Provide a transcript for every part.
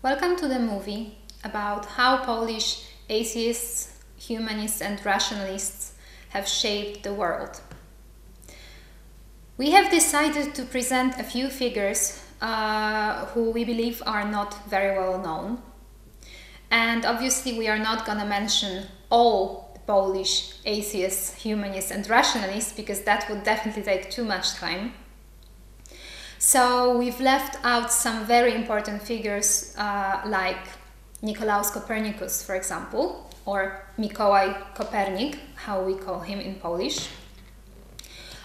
Welcome to the movie about how Polish atheists, humanists and rationalists have shaped the world. We have decided to present a few figures who we believe are not very well known. And obviously we are not going to mention all the Polish atheists, humanists and rationalists because that would definitely take too much time. So we've left out some very important figures like Nicolaus Copernicus, for example, or Mikołaj Kopernik, how we call him in Polish,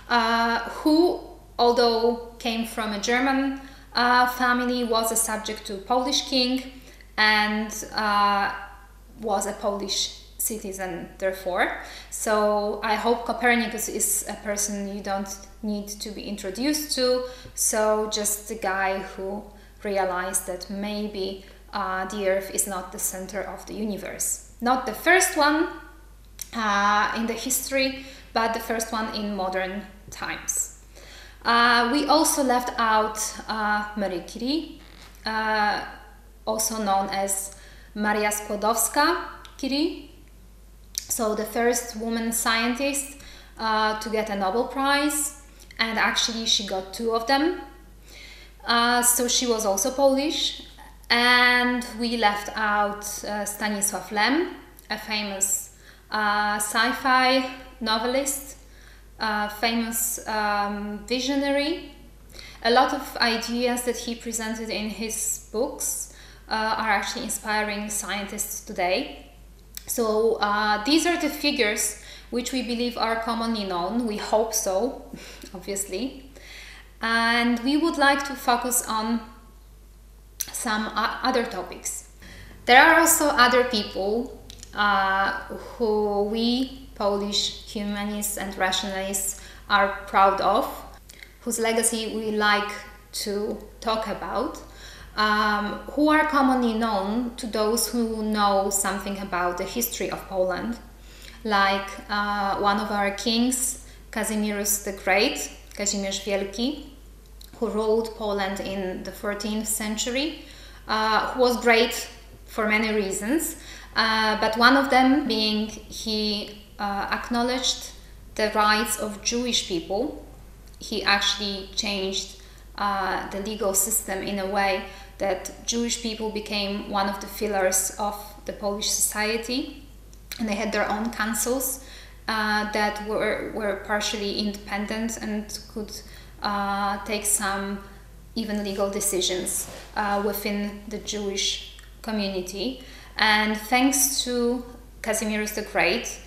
who, although came from a German family, was a subject to a Polish king and was a Polish citizen, therefore. So I hope Copernicus is a person you don't need to be introduced to, so just the guy who realized that maybe the Earth is not the center of the universe. Not the first one in the history, but the first one in modern times. We also left out Marie Curie, also known as Maria Skłodowska-Curie, so the first woman scientist to get a Nobel Prize, and actually she got two of them. So she was also Polish. And we left out Stanisław Lem, a famous sci-fi novelist, famous visionary. A lot of ideas that he presented in his books are actually inspiring scientists today. So these are the figures which we believe are commonly known. We hope so, obviously. And we would like to focus on some other topics. There are also other people who we, Polish humanists and rationalists, are proud of, whose legacy we like to talk about, who are commonly known to those who know something about the history of Poland, like one of our kings, Kazimierz the Great, Kazimierz Wielki, who ruled Poland in the 14th century, who was great for many reasons, but one of them being he acknowledged the rights of Jewish people. He actually changed the legal system in a way that Jewish people became one of the pillars of the Polish society, and they had their own councils that were partially independent and could take some even legal decisions within the Jewish community. And thanks to Kazimierz the Great,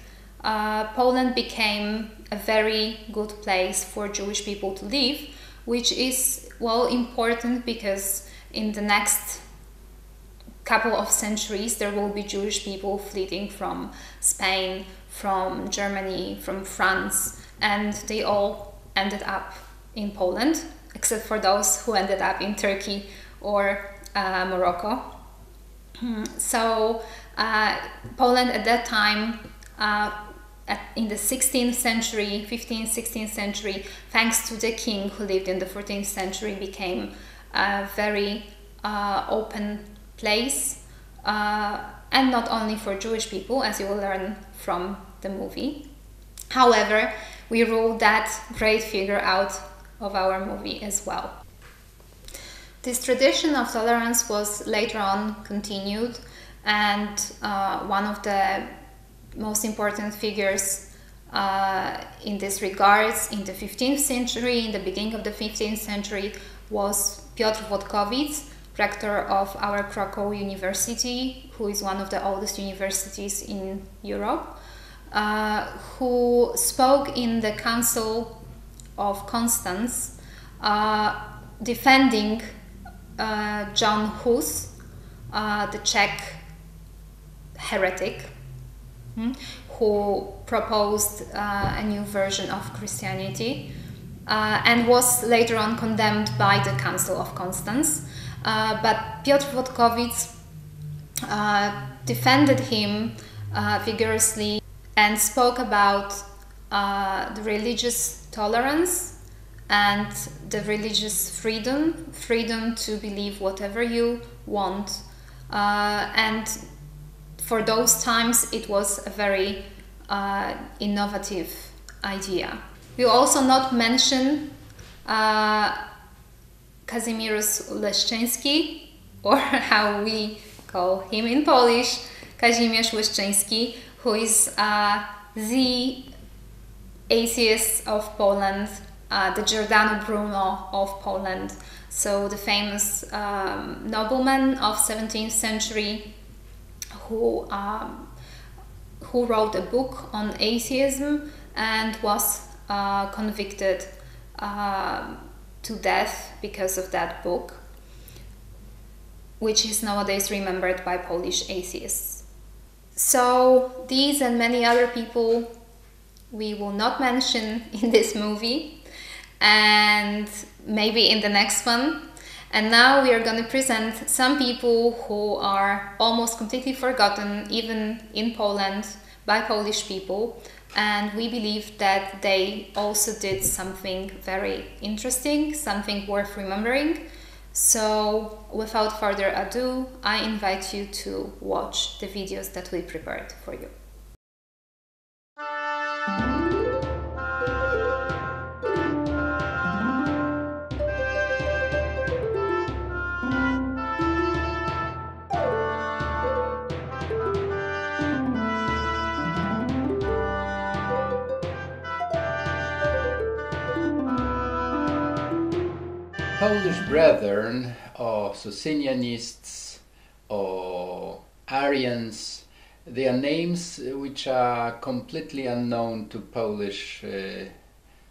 Poland became a very good place for Jewish people to live, which is, well, important because in the next couple of centuries there will be Jewish people fleeing from Spain, from Germany, from France, and they all ended up in Poland, except for those who ended up in Turkey or Morocco. So Poland at that time, in the 16th century, 15th, 16th century, thanks to the king who lived in the 14th century, became a very open place, and not only for Jewish people, as you will learn from the movie. However, we ruled that great figure out of our movie as well. This tradition of tolerance was later on continued, and one of the most important figures in this regards in the 15th century, in the beginning of the 15th century, was Piotr Wodkowicz, rector of our Krakow University, who is one of the oldest universities in Europe, who spoke in the Council of Constance, defending John Hus, the Czech heretic, who proposed a new version of Christianity, and was later on condemned by the Council of Constance. But Piotr Wodkowicz defended him vigorously and spoke about the religious tolerance and the religious freedom to believe whatever you want and for those times it was a very innovative idea. We also not mention Kazimierz Leszczyński, or how we call him in Polish, Kazimierz Leszczyński, who is the atheist of Poland, the Giordano Bruno of Poland, so the famous nobleman of 17th century who wrote a book on atheism and was convicted to death because of that book, which is nowadays remembered by Polish atheists. So these and many other people we will not mention in this movie, and maybe in the next one. And now we are going to present some people who are almost completely forgotten, even in Poland, by Polish people. And we believe that they also did something very interesting, something worth remembering. So without further ado, I invite you to watch the videos that we prepared for you. Polish brethren, or Socinianists, or Arians, they are names which are completely unknown to Polish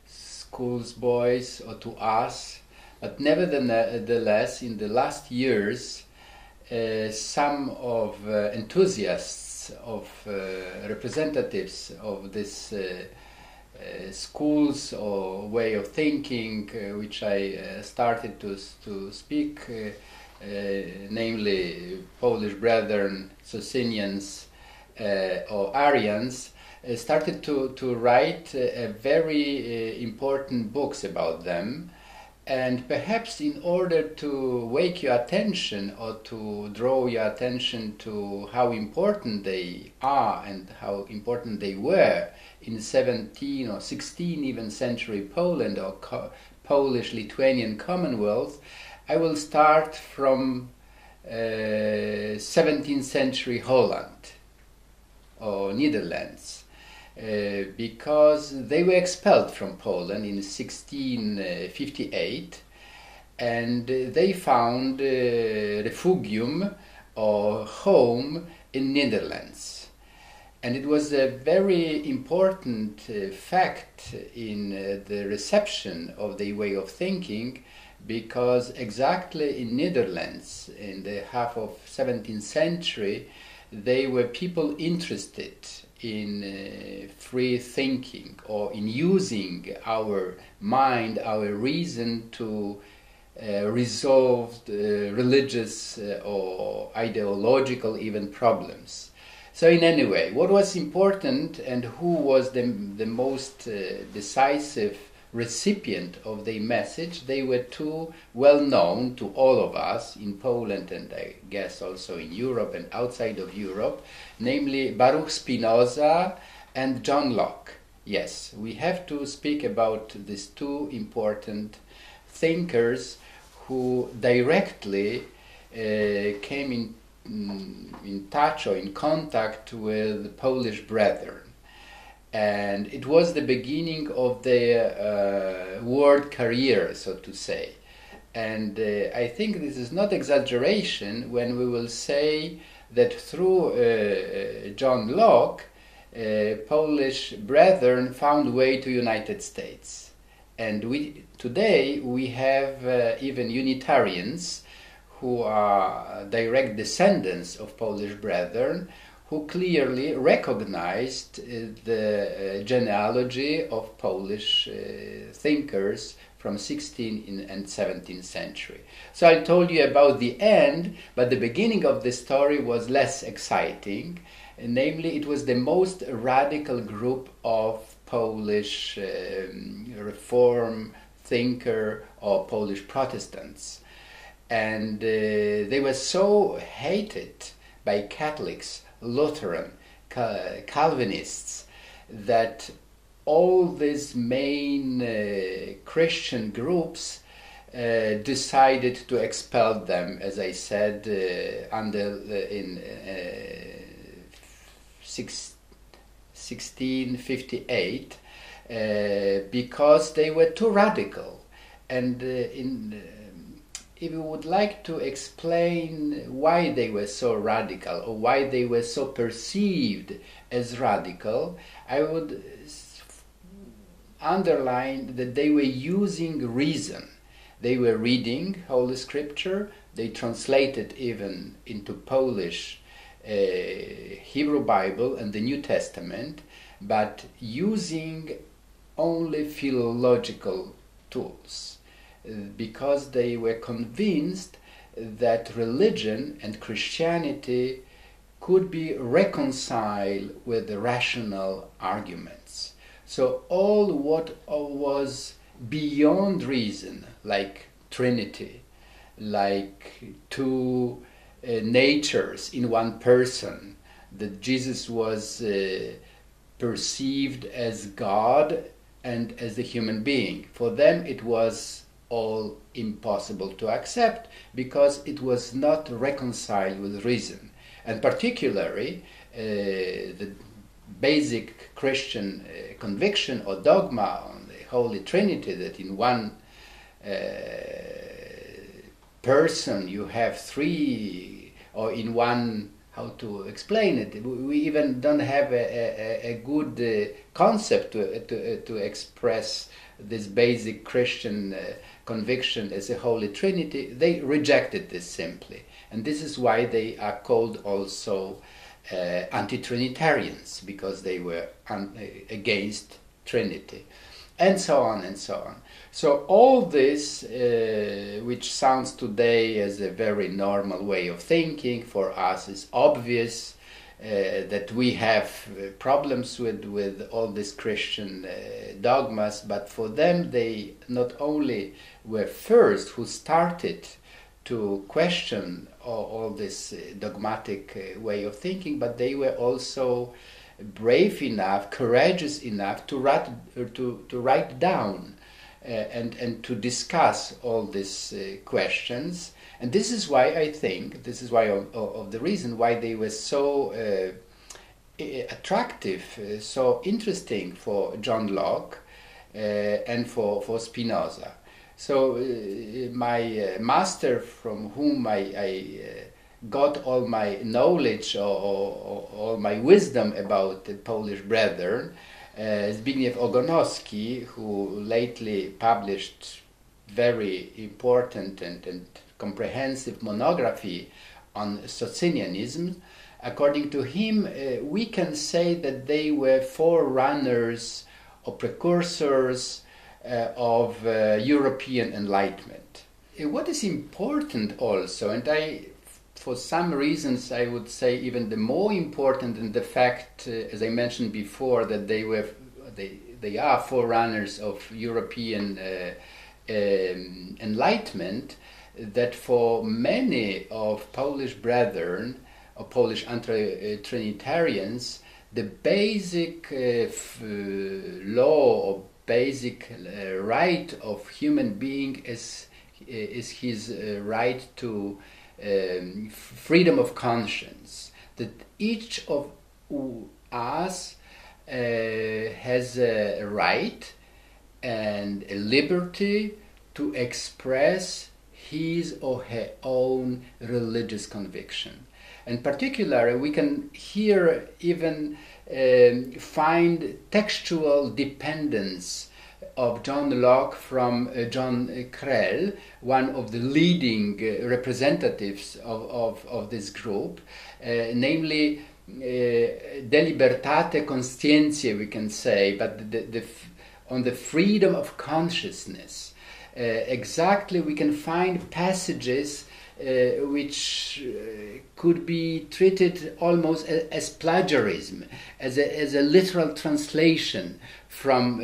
schools boys or to us, but nevertheless, in the last years, some of enthusiasts, of representatives of this schools or way of thinking, which I started to speak, namely Polish brethren, Socinians or Arians, started to write very important books about them. And perhaps in order to wake your attention or to draw your attention to how important they are and how important they were in 17 or 16 even century Poland or Polish-Lithuanian Commonwealth, I will start from 17th century Holland or Netherlands. Because they were expelled from Poland in 1658, and they found refugium or home in Netherlands. And it was a very important fact in the reception of their way of thinking, because exactly in Netherlands, in the half of 17th century, they were people interested in free thinking or in using our mind, our reason to resolve religious or ideological even problems. So in any way, what was important and who was the most decisive recipient of the message, they were two well known to all of us in Poland and I guess also in Europe and outside of Europe, namely Baruch Spinoza and John Locke. Yes, we have to speak about these two important thinkers who directly came in touch or in contact with the Polish brethren. And it was the beginning of their world career, so to say. And I think this is not exaggeration when we will say that through John Locke, Polish brethren found way to United States. And today we have even Unitarians who are direct descendants of Polish brethren, who clearly recognized the genealogy of Polish thinkers from 16th and 17th century. So I told you about the end, but the beginning of the story was less exciting. Namely, it was the most radical group of Polish reform thinker or Polish Protestants. and they were so hated by Catholics, Lutheran, Calvinists, that all these main Christian groups decided to expel them, as I said, in 1658, because they were too radical. And if you would like to explain why they were so radical, or why they were so perceived as radical, I would underline that they were using reason. They were reading Holy Scripture, they translated even into Polish Hebrew Bible and the New Testament, but using only philological tools, because they were convinced that religion and Christianity could be reconciled with the rational arguments. So all what was beyond reason, like Trinity, like two natures in one person, that Jesus was perceived as God and as a human being. For them it was all impossible to accept, because it was not reconciled with reason. And particularly the basic Christian conviction or dogma on the Holy Trinity, that in one person you have three, or in one, how to explain it, we even don't have a good concept to express this basic Christian conviction as a Holy Trinity. They rejected this simply, and this is why they are called also anti-Trinitarians, because they were against Trinity, and so on and so on. So all this, which sounds today as a very normal way of thinking, for us is obvious that we have problems with all these Christian dogmas, but for them they not only were first who started to question all this dogmatic way of thinking, but they were also brave enough, courageous enough to write down and to discuss all these questions. And this is why I think, this is why of the reason why they were so attractive, so interesting for John Locke and for Spinoza. So my master, from whom I got all my knowledge or all my wisdom about the Polish brethren, Zbigniew Ogonowski, who lately published very important and comprehensive monography on Socinianism. According to him, we can say that they were forerunners or precursors of European Enlightenment. What is important also, and for some reasons I would say even the more important than the fact, as I mentioned before, that they are forerunners of European Enlightenment, that for many of Polish brethren or Polish anti-Trinitarians, the basic law or basic right of human being is his right to freedom of conscience, that each of us has a right and a liberty to express his or her own religious conviction. And particularly we can here even find textual dependence of John Locke from John Krell, one of the leading representatives of this group, namely De Libertate Conscientiae, we can say, but on the freedom of consciousness. Exactly, we can find passages which could be treated almost as plagiarism, as a literal translation from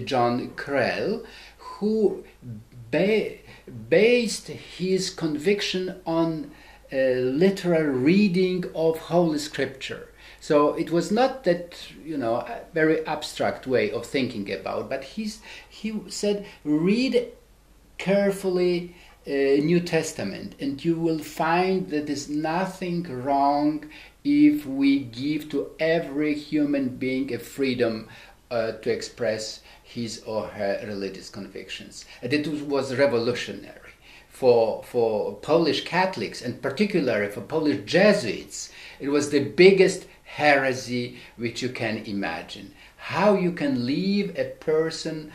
John Krell, who based his conviction on literal reading of Holy Scripture. So it was not that, a very abstract way of thinking about, but he said, read carefully New Testament, and you will find that there's nothing wrong if we give to every human being a freedom to express his or her religious convictions. And it was revolutionary for Polish Catholics, and particularly for Polish Jesuits. It was the biggest heresy which you can imagine. How you can leave a person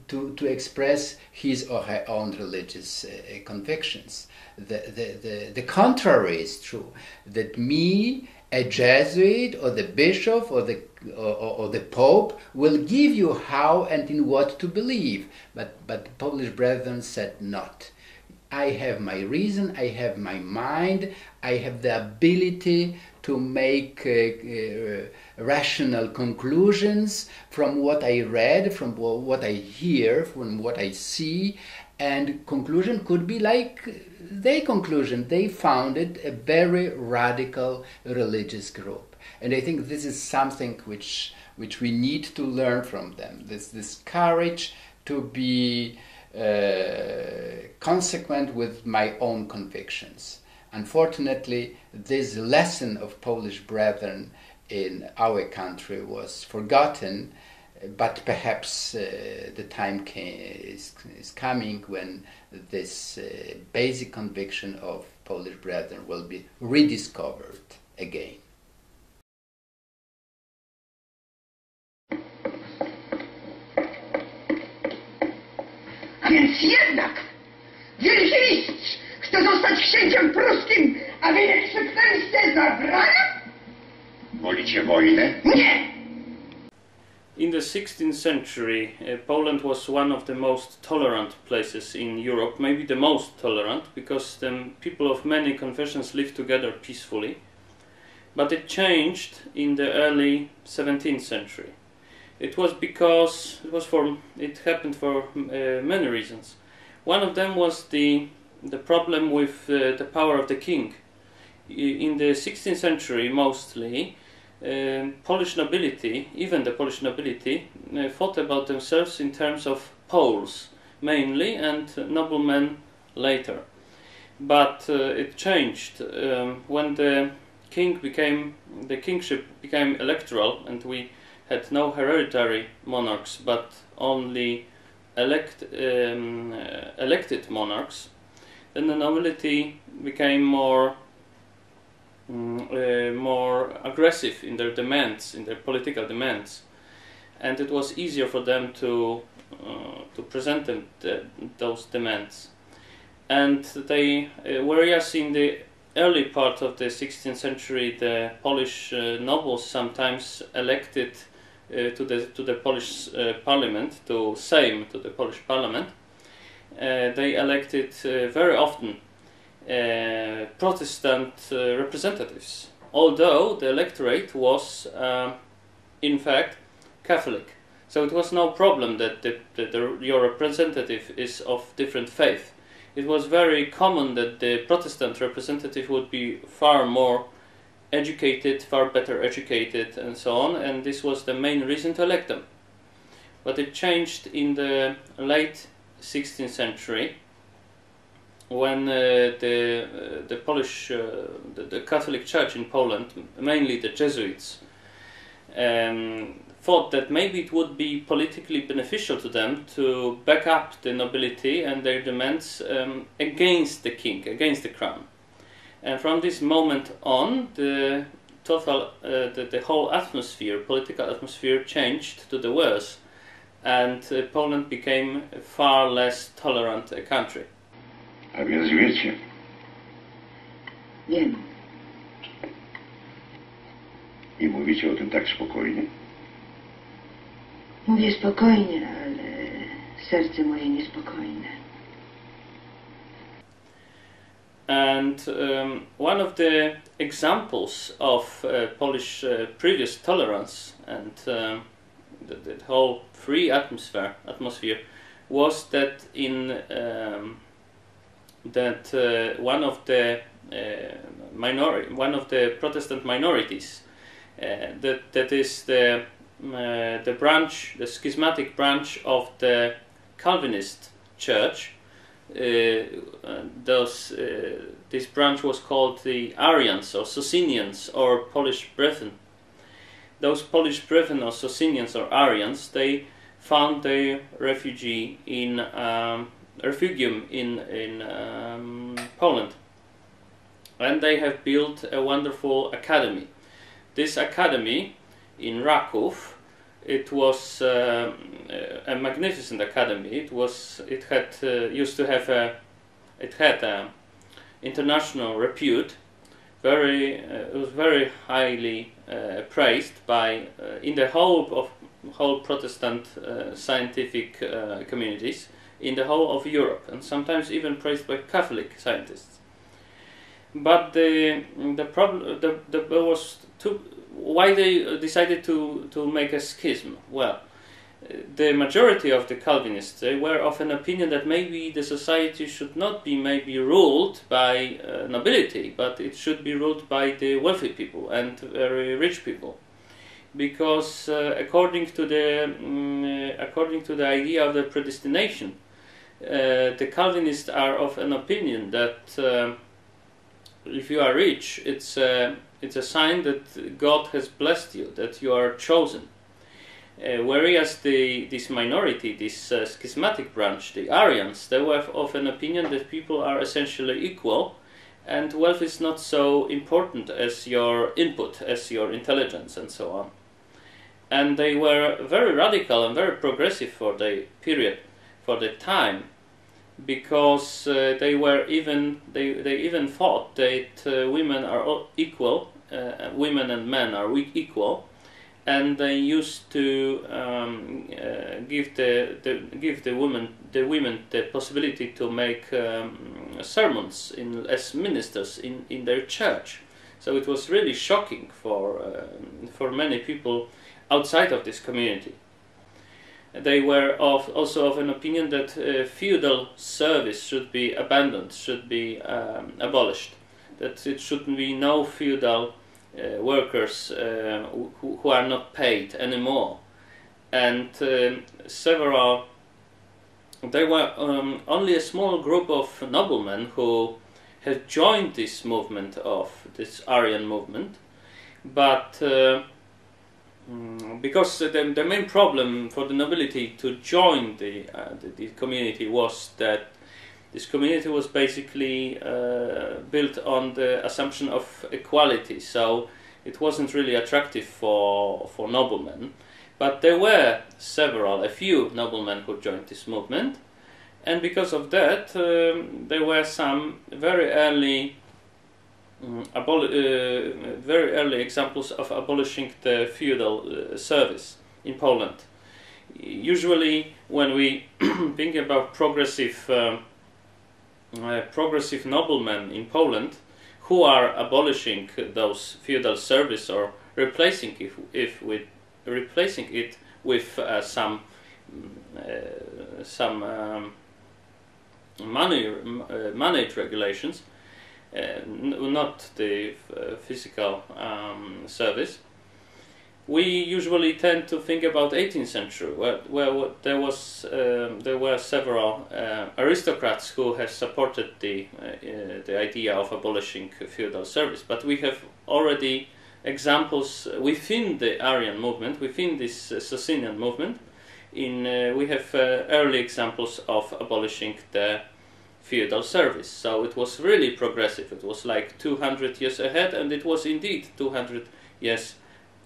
to express his or her own religious convictions. The contrary is true, that me, a Jesuit, or the bishop, or the Pope will give you how and in what to believe. But the Polish brethren said not. I have my reason, I have my mind, I have the ability to make rational conclusions from what I read, from what I hear, from what I see, and conclusion could be like their conclusion. They founded a very radical religious group. And I think this is something which we need to learn from them, this courage to be consequent with my own convictions. Unfortunately, this lesson of Polish brethren in our country was forgotten, but perhaps the time is coming when this basic conviction of Polish brethren will be rediscovered again. A więc jednak wielki mistrz chce zostać księciem pruskim, a wy nie krzyknęliście zabrania? Wolicie wojnę? Nie! In the 16th century, Poland was one of the most tolerant places in Europe, maybe the most tolerant, because the people of many confessions lived together peacefully. But it changed in the early 17th century. It happened for many reasons. One of them was the problem with the power of the king. In the 16th century, mostly, Polish nobility, even the Polish nobility, thought about themselves in terms of Poles mainly, and noblemen later. But it changed when the kingship became electoral, and we had no hereditary monarchs, but only elected monarchs. Then the nobility became more aggressive in their demands, in their political demands, and it was easier for them to present those demands. And whereas in the early part of the 16th century, the Polish nobles sometimes elected to the Polish parliament, to Sejm, to the Polish parliament, they elected very often Protestant representatives, although the electorate was in fact Catholic. So it was no problem that your representative is of different faith. It was very common that the Protestant representative would be far more educated, far better educated, and so on, and this was the main reason to elect them. But it changed in the late 16th century, when the Polish, the Catholic Church in Poland, mainly the Jesuits, thought that maybe it would be politically beneficial to them to back up the nobility and their demands against the king, against the crown. And from this moment on, the whole atmosphere, political atmosphere, changed to the worse, and Poland became a far less tolerant a country. A więc wiecie. Wiem. I mówicie o tym tak spokojnie? Mówię spokojnie, ale serce moje niespokojne. And one of the examples of Polish previous tolerance and the whole free atmosphere was that one of the Protestant minorities, that is the branch, the schismatic branch of the Calvinist Church. This branch was called the Arians or Socinians or Polish Brethren. Those Polish Brethren or Socinians or Arians, they found their refugium in Poland, and they have built a wonderful academy. This academy in Raków, it was a magnificent academy. It had international repute. It was very highly praised by in the whole Protestant scientific communities in the whole of Europe, and sometimes even praised by Catholic scientists. But there was why they decided to make a schism. Well, the majority of the Calvinists, they were of an opinion that maybe the society should not be ruled by nobility, but it should be ruled by the wealthy people and very rich people, because according to the idea of the predestination, the Calvinists are of an opinion that if you are rich, it's a sign that God has blessed you, that you are chosen. Whereas this minority, this schismatic branch, the Arians, they were of an opinion that people are essentially equal, and wealth is not so important as your input, as your intelligence, and so on. And they were very radical and very progressive for the period, for the time, because they even thought that women are all equal, women and men are equal. And they used to give the women the possibility to make sermons as ministers in their church. So it was really shocking for many people outside of this community. They were also of an opinion that feudal service should be abandoned, should be abolished, that it should be no feudal workers who are not paid anymore, and there were only a small group of noblemen who had joined this movement, of this Aryan movement, but because the main problem for the nobility to join the community was that this community was basically built on the assumption of equality, so it wasn't really attractive for noblemen. But there were a few noblemen who joined this movement, and because of that, there were some very early examples of abolishing the feudal service in Poland. Usually, when we think about progressive noblemen in Poland who are abolishing those feudal service or replacing it with some money regulations, not the physical service. We usually tend to think about 18th century, where there were several aristocrats who have supported the idea of abolishing feudal service. But we have already examples within the Aryan movement, within this Socinian movement. We have early examples of abolishing the feudal service. So it was really progressive. It was like 200 years ahead, and it was indeed 200 years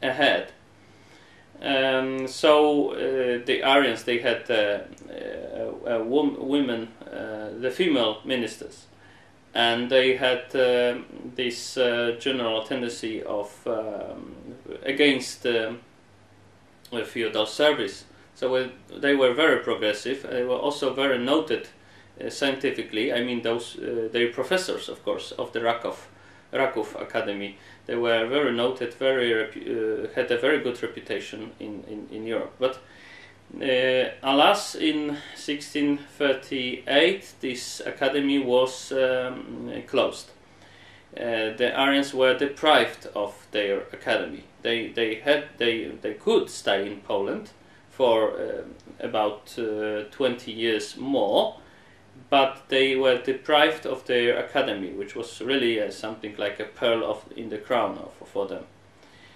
ahead. The Aryans, they had women, the female ministers, and they had this general tendency of against feudal service. So they were very progressive. They were also very noted scientifically. I mean, they professors, of course, of the Raków Academy. They were very noted, had a very good reputation in Europe. But Alas, in 1638 this academy was closed. The Aryans were deprived of their academy. They could stay in Poland for about 20 years more, but they were deprived of their academy, which was really something like a pearl in the crown for them.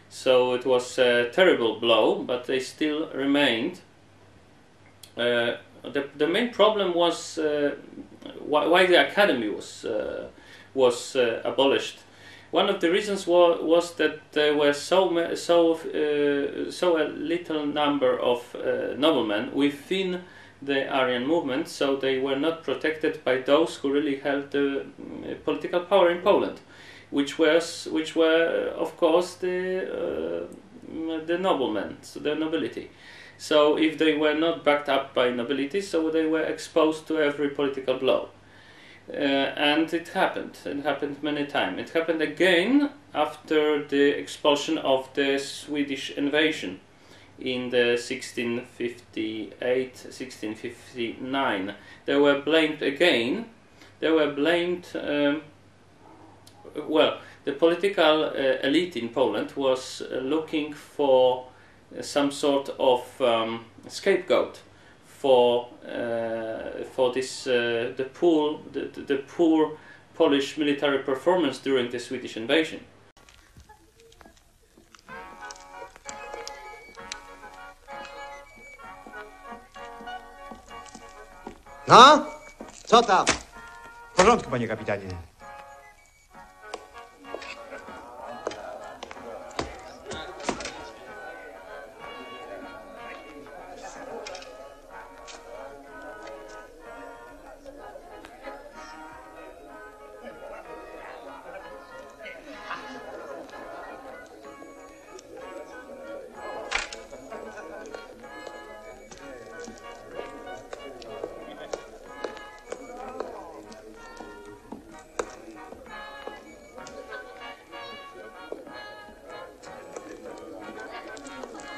So it was a terrible blow, but they still remained. The main problem was why the academy was abolished. One of the reasons was that there were so a little number of noblemen within the Aryan movement, so they were not protected by those who really held the political power in Poland, which were of course the noblemen, so the nobility. So if they were not backed up by nobility, so they were exposed to every political blow. And it happened. It happened many times. It happened again after the expulsion of the Swedish invasion in the 1658-1659. They were blamed again. They were blamed. The political elite in Poland was looking for some sort of scapegoat for this the poor Polish military performance during the Swedish invasion. No? Co tam? W porządku, panie kapitanie.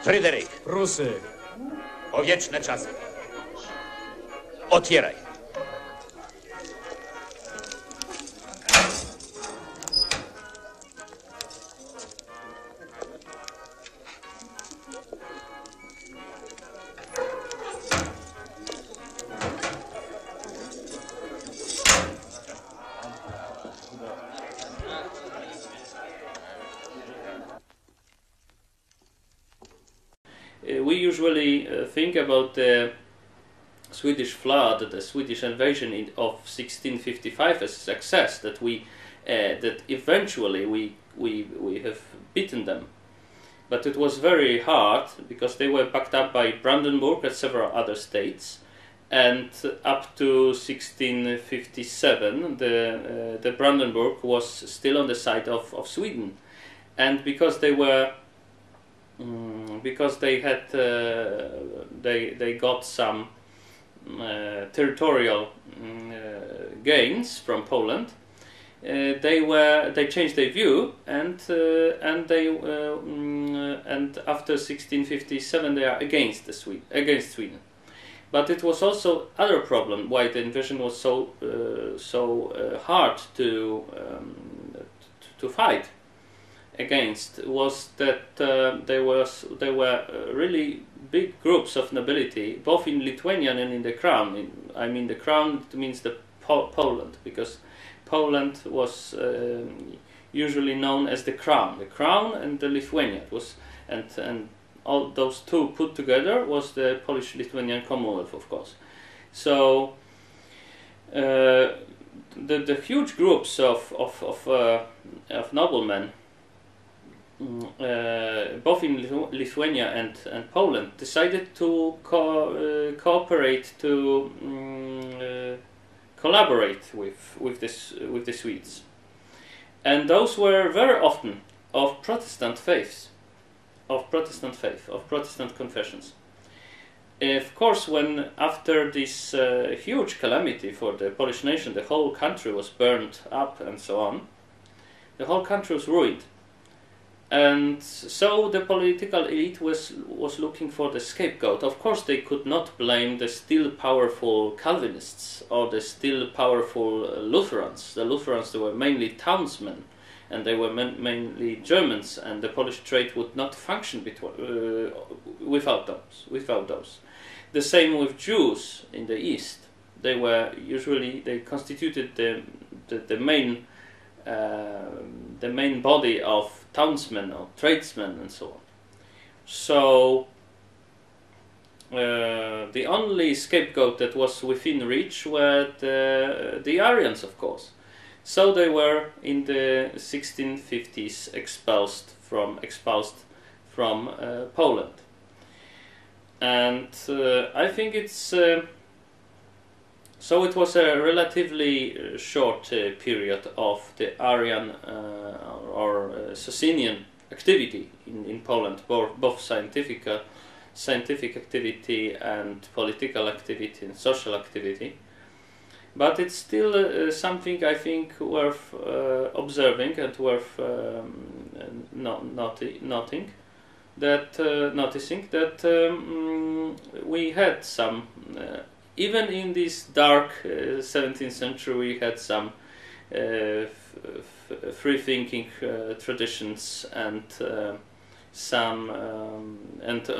Fryderyk, Rusy. o wieczne czasy. Otwieraj. We usually think about the Swedish flood, the Swedish invasion of 1655 as a success, that that eventually we have beaten them. But it was very hard because they were backed up by Brandenburg and several other states, and up to 1657 the Brandenburg was still on the side of Sweden, and because they were because they had they got some territorial gains from Poland, they changed their view, and after 1657 they are against Sweden. But it was also other problem why the invasion was so hard to fight against, was that there were really big groups of nobility, both in Lithuania and in the crown. I mean, the crown means the Poland, because Poland was usually known as the crown and the Lithuania. It was and all those two put together was the Polish-Lithuanian Commonwealth, of course. So the huge groups of noblemen, both in Lithuania and Poland, decided to cooperate, to collaborate with the Swedes, and those were very often of Protestant faiths, of Protestant confessions. Of course, when after this huge calamity for the Polish nation, the whole country was burned up and so on, the whole country was ruined. And so the political elite was looking for the scapegoat. Of course, they could not blame the still powerful Calvinists or the still powerful Lutherans. The Lutherans, they were mainly townsmen, and they were mainly Germans, and the Polish trade would not function without those. The same with Jews in the East. They constituted the main body of townsmen or tradesmen and so on. So the only scapegoat that was within reach were the Aryans, of course. So they were in the 1650s expelled from Poland, and I think it's. So it was a relatively short period of the Aryan or Socinian activity in Poland, both scientific activity and political activity and social activity. But it's still something I think worth observing and worth noticing that we had some. Even in this dark 17th century, we had some free-thinking traditions and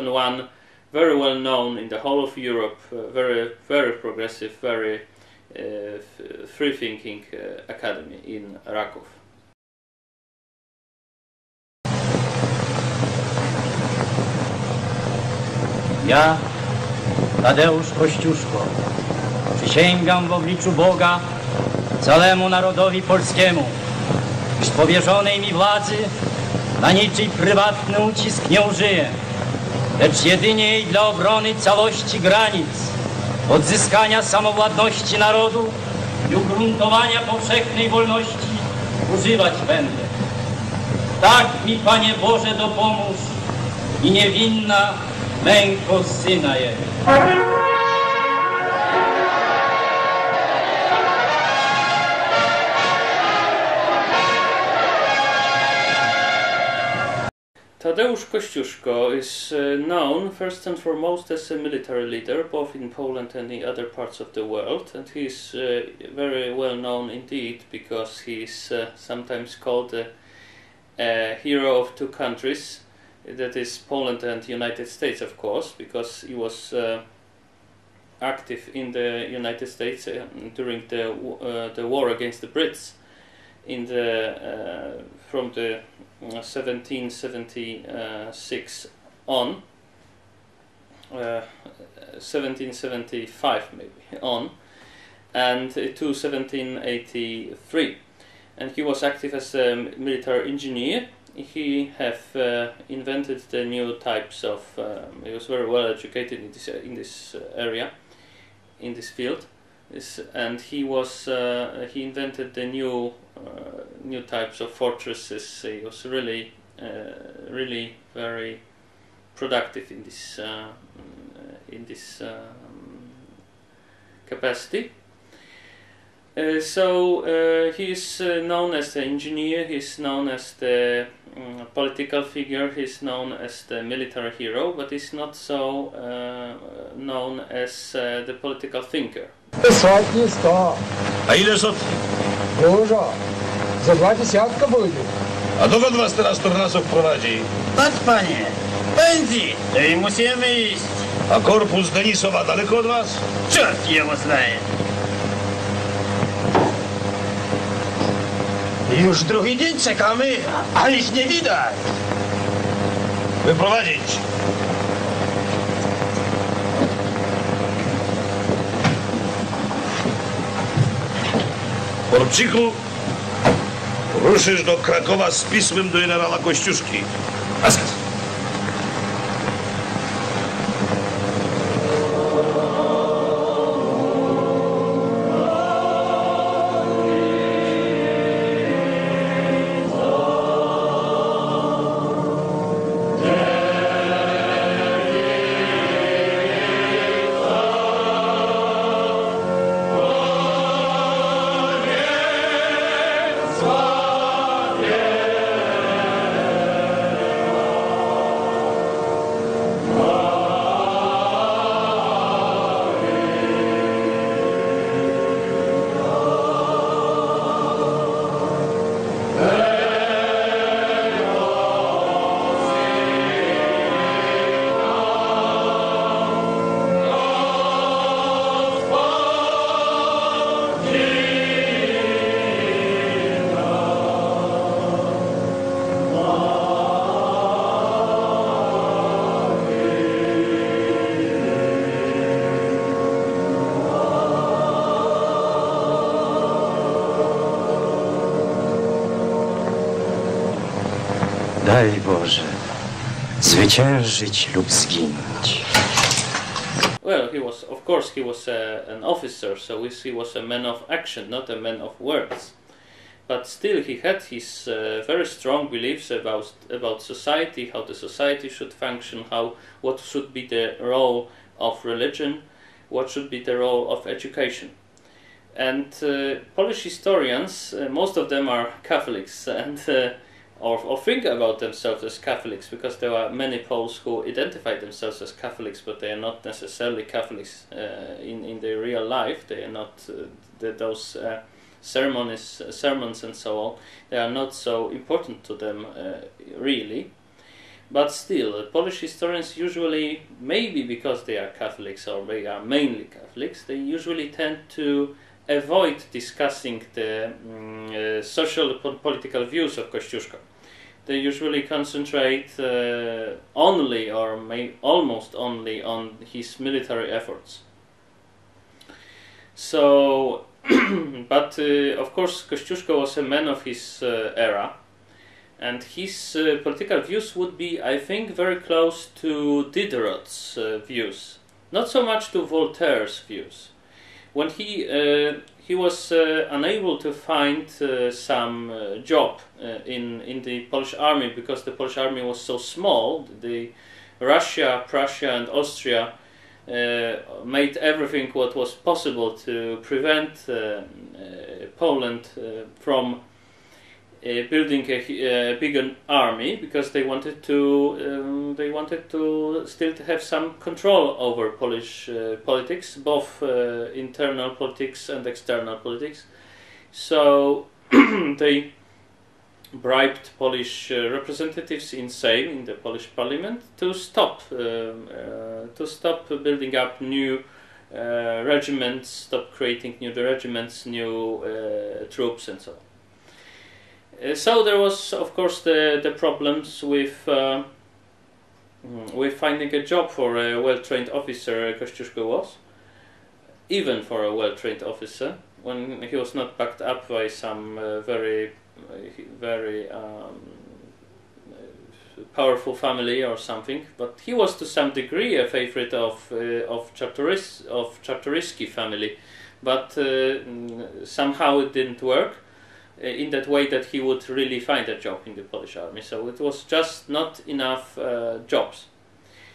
one very well known in the whole of Europe, very progressive, very free-thinking academy in Raków. Ja, Tadeusz Kościuszko, przysięgam w obliczu Boga całemu narodowi polskiemu, iż powierzonej mi władzy na niczyj prywatny ucisk nie użyję, lecz jedynie i dla obrony całości granic, odzyskania samowładności narodu i ugruntowania powszechnej wolności używać będę. Tak mi, Panie Boże, dopomóż i niewinna męko Syna Jego. Tadeusz Kościuszko is known first and foremost as a military leader, both in Poland and in other parts of the world, and he is very well known indeed because he is sometimes called a hero of two countries, that is Poland and the United States, of course, because he was active in the United States during the war against the Brits in from the 1776 on, 1775 maybe on, and to 1783, and he was active as a military engineer. He invented the new types of. He was very well educated in this area, in this field, and he invented the new types of fortresses. He was really very productive in this capacity. So he is known as the engineer, he is known as the political figure, he is known as the military hero, but he's not so known as the political thinker. Сотни 100. A ile sotni? Dużo. Za 20 będzie. A dokąd was teraz Tornasów prowadzi? Patrz, Panie, pędzi, to i musimy iść. A korpus Denisowa daleko od was? Czert jego znaje. Już drugi dzień czekamy, a ich nie widać. Wyprowadzić. Porciku, ruszysz do Krakowa z pismem do generała Kościuszki. Rozkaz. Daj Boże, zwyciężyć lub zginąć. Well, of course, he was an officer, so he was a man of action, not a man of words. But still, he had his very strong beliefs about society, how the society should function, what should be the role of religion, what should be the role of education. And Polish historians, most of them are Catholics, and or think about themselves as Catholics, because there are many Poles who identify themselves as Catholics, but they are not necessarily Catholics in their real life. They are not those sermons and so on. They are not so important to them really. But still, Polish historians usually, maybe because they are Catholics or they are mainly Catholics, they usually tend to avoid discussing the social and political views of Kościuszko. They usually concentrate only or almost only on his military efforts. So, but of course Kościuszko was a man of his era, and his political views would be, I think, very close to Diderot's views, not so much to Voltaire's views. When he was unable to find some job in the Polish army, because the Polish army was so small. Russia, Prussia and Austria made everything what was possible to prevent Poland from building a bigger army, because they wanted to still have some control over Polish politics, both internal politics and external politics. So they bribed Polish representatives in Sejm, in the Polish parliament, to stop building up new regiments, stop creating new regiments, new troops, and so on. So there was, of course, the problems with finding a job for a well-trained officer. Kościuszko was, even for a well-trained officer, when he was not backed up by some very powerful family or something. But he was to some degree a favorite of Czartoryski family, but somehow it didn't work in that way that he would really find a job in the Polish army. So it was just not enough jobs.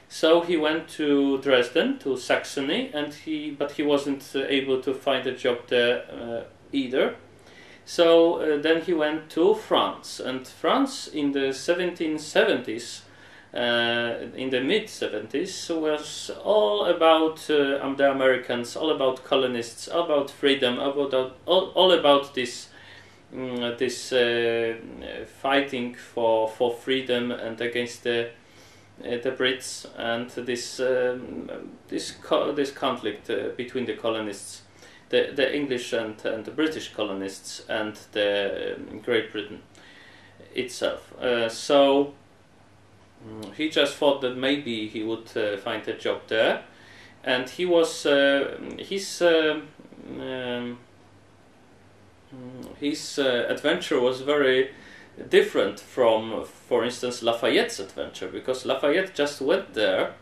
So he went to Dresden, to Saxony, but he wasn't able to find a job there either. So then he went to France, and France in the 1770s, in the mid-70s, was all about the Americans, all about colonists, all about freedom, all about this fighting for freedom and against the Brits, and this conflict between the colonists, the English and the British colonists, and the Great Britain itself. So he just thought that maybe he would find a job there, and he was his adventure was very different from, for instance, Lafayette's adventure, because Lafayette just went there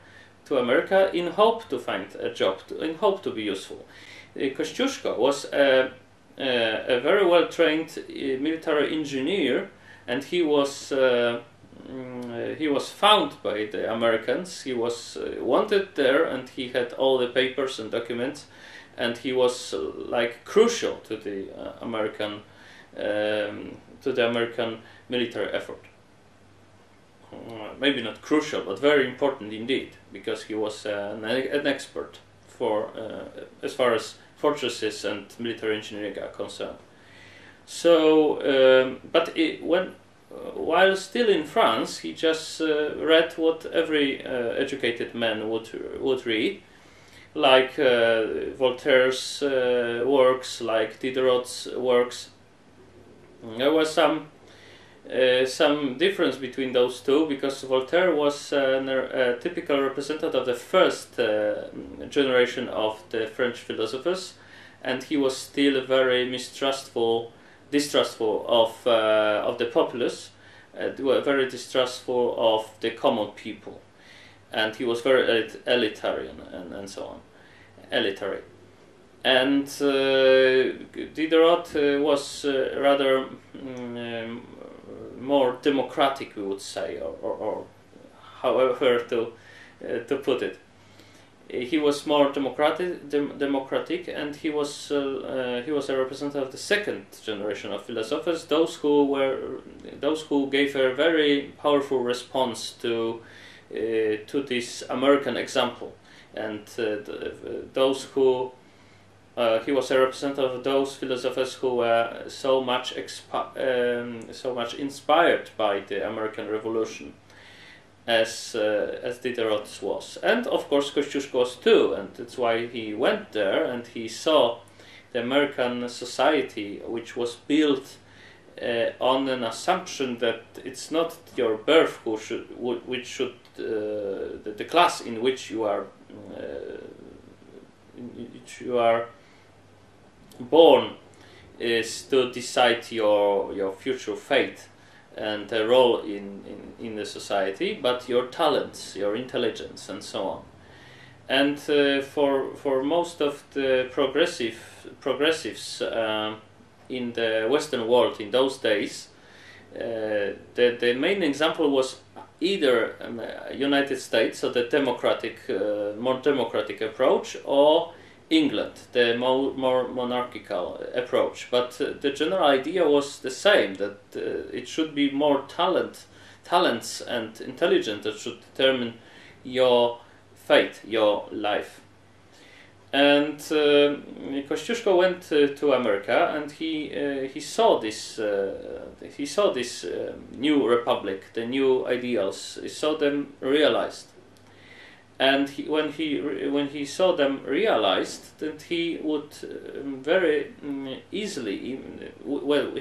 to America in hope to find a job, in hope to be useful. Kościuszko was a very well-trained military engineer, and he was found by the Americans. He was wanted there, and he had all the papers and documents, and he was like crucial to the American military effort. Maybe not crucial, but very important indeed, because he was an expert for as far as fortresses and military engineering are concerned. So, while still in France, he just read what every educated man would read, like Voltaire's works, like Diderot's works. There was some difference between those two, because Voltaire was a typical representative of the first generation of the French philosophers, and he was still very distrustful of the populace. were very distrustful of the common people, and he was very elitarian and so on, elitary. And Diderot was rather more democratic, we would say, or however to put it. He was more democratic, and he was a representative of the second generation of philosophers, those who gave a very powerful response to this American example, and those who he was a representative of those philosophers who were so much inspired by the American Revolution, as Diderot was, and of course Kościuszko was too, and that's why he went there and he saw the American society, which was built on an assumption that it's not your birth the class in which you are born is to decide your future fate and a role in the society, but your talents, your intelligence, and so on. And for most of the progressives in the Western world in those days, the main example was either United States, so the more democratic approach, or England, the more monarchical approach. But the general idea was the same, that it should be more talents and intelligence that should determine your fate, your life. And Kościuszko went to America, and he saw this new republic, the new ideals. He saw them realized. And when he saw them realized, that he would very easily, he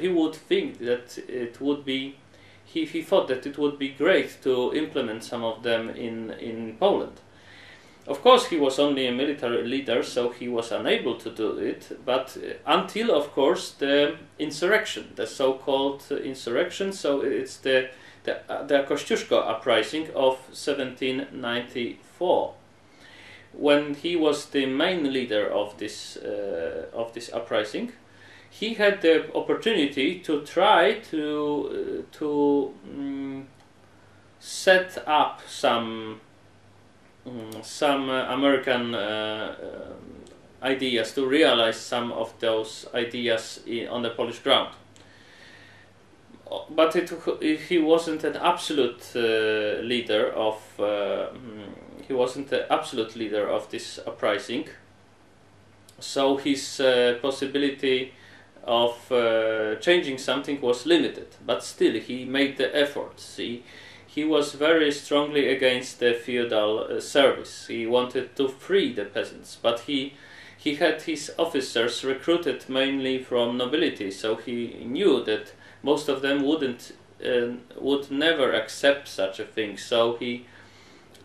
would think that it would be, he thought that it would be great to implement some of them in Poland. Of course, he was only a military leader, so he was unable to do it, but until, of course, the insurrection, the so-called insurrection, so it's the Kościuszko uprising of 1794, when he was the main leader of this uprising. He had the opportunity to try to set up some American ideas, to realize some of those ideas on the Polish ground. But he wasn't an absolute leader of. He wasn't the absolute leader of this uprising. So his possibility of changing something was limited. But still, he made the effort. See, he was very strongly against the feudal service. He wanted to free the peasants, but he had his officers recruited mainly from nobility. So he knew that most of them would never accept such a thing. So he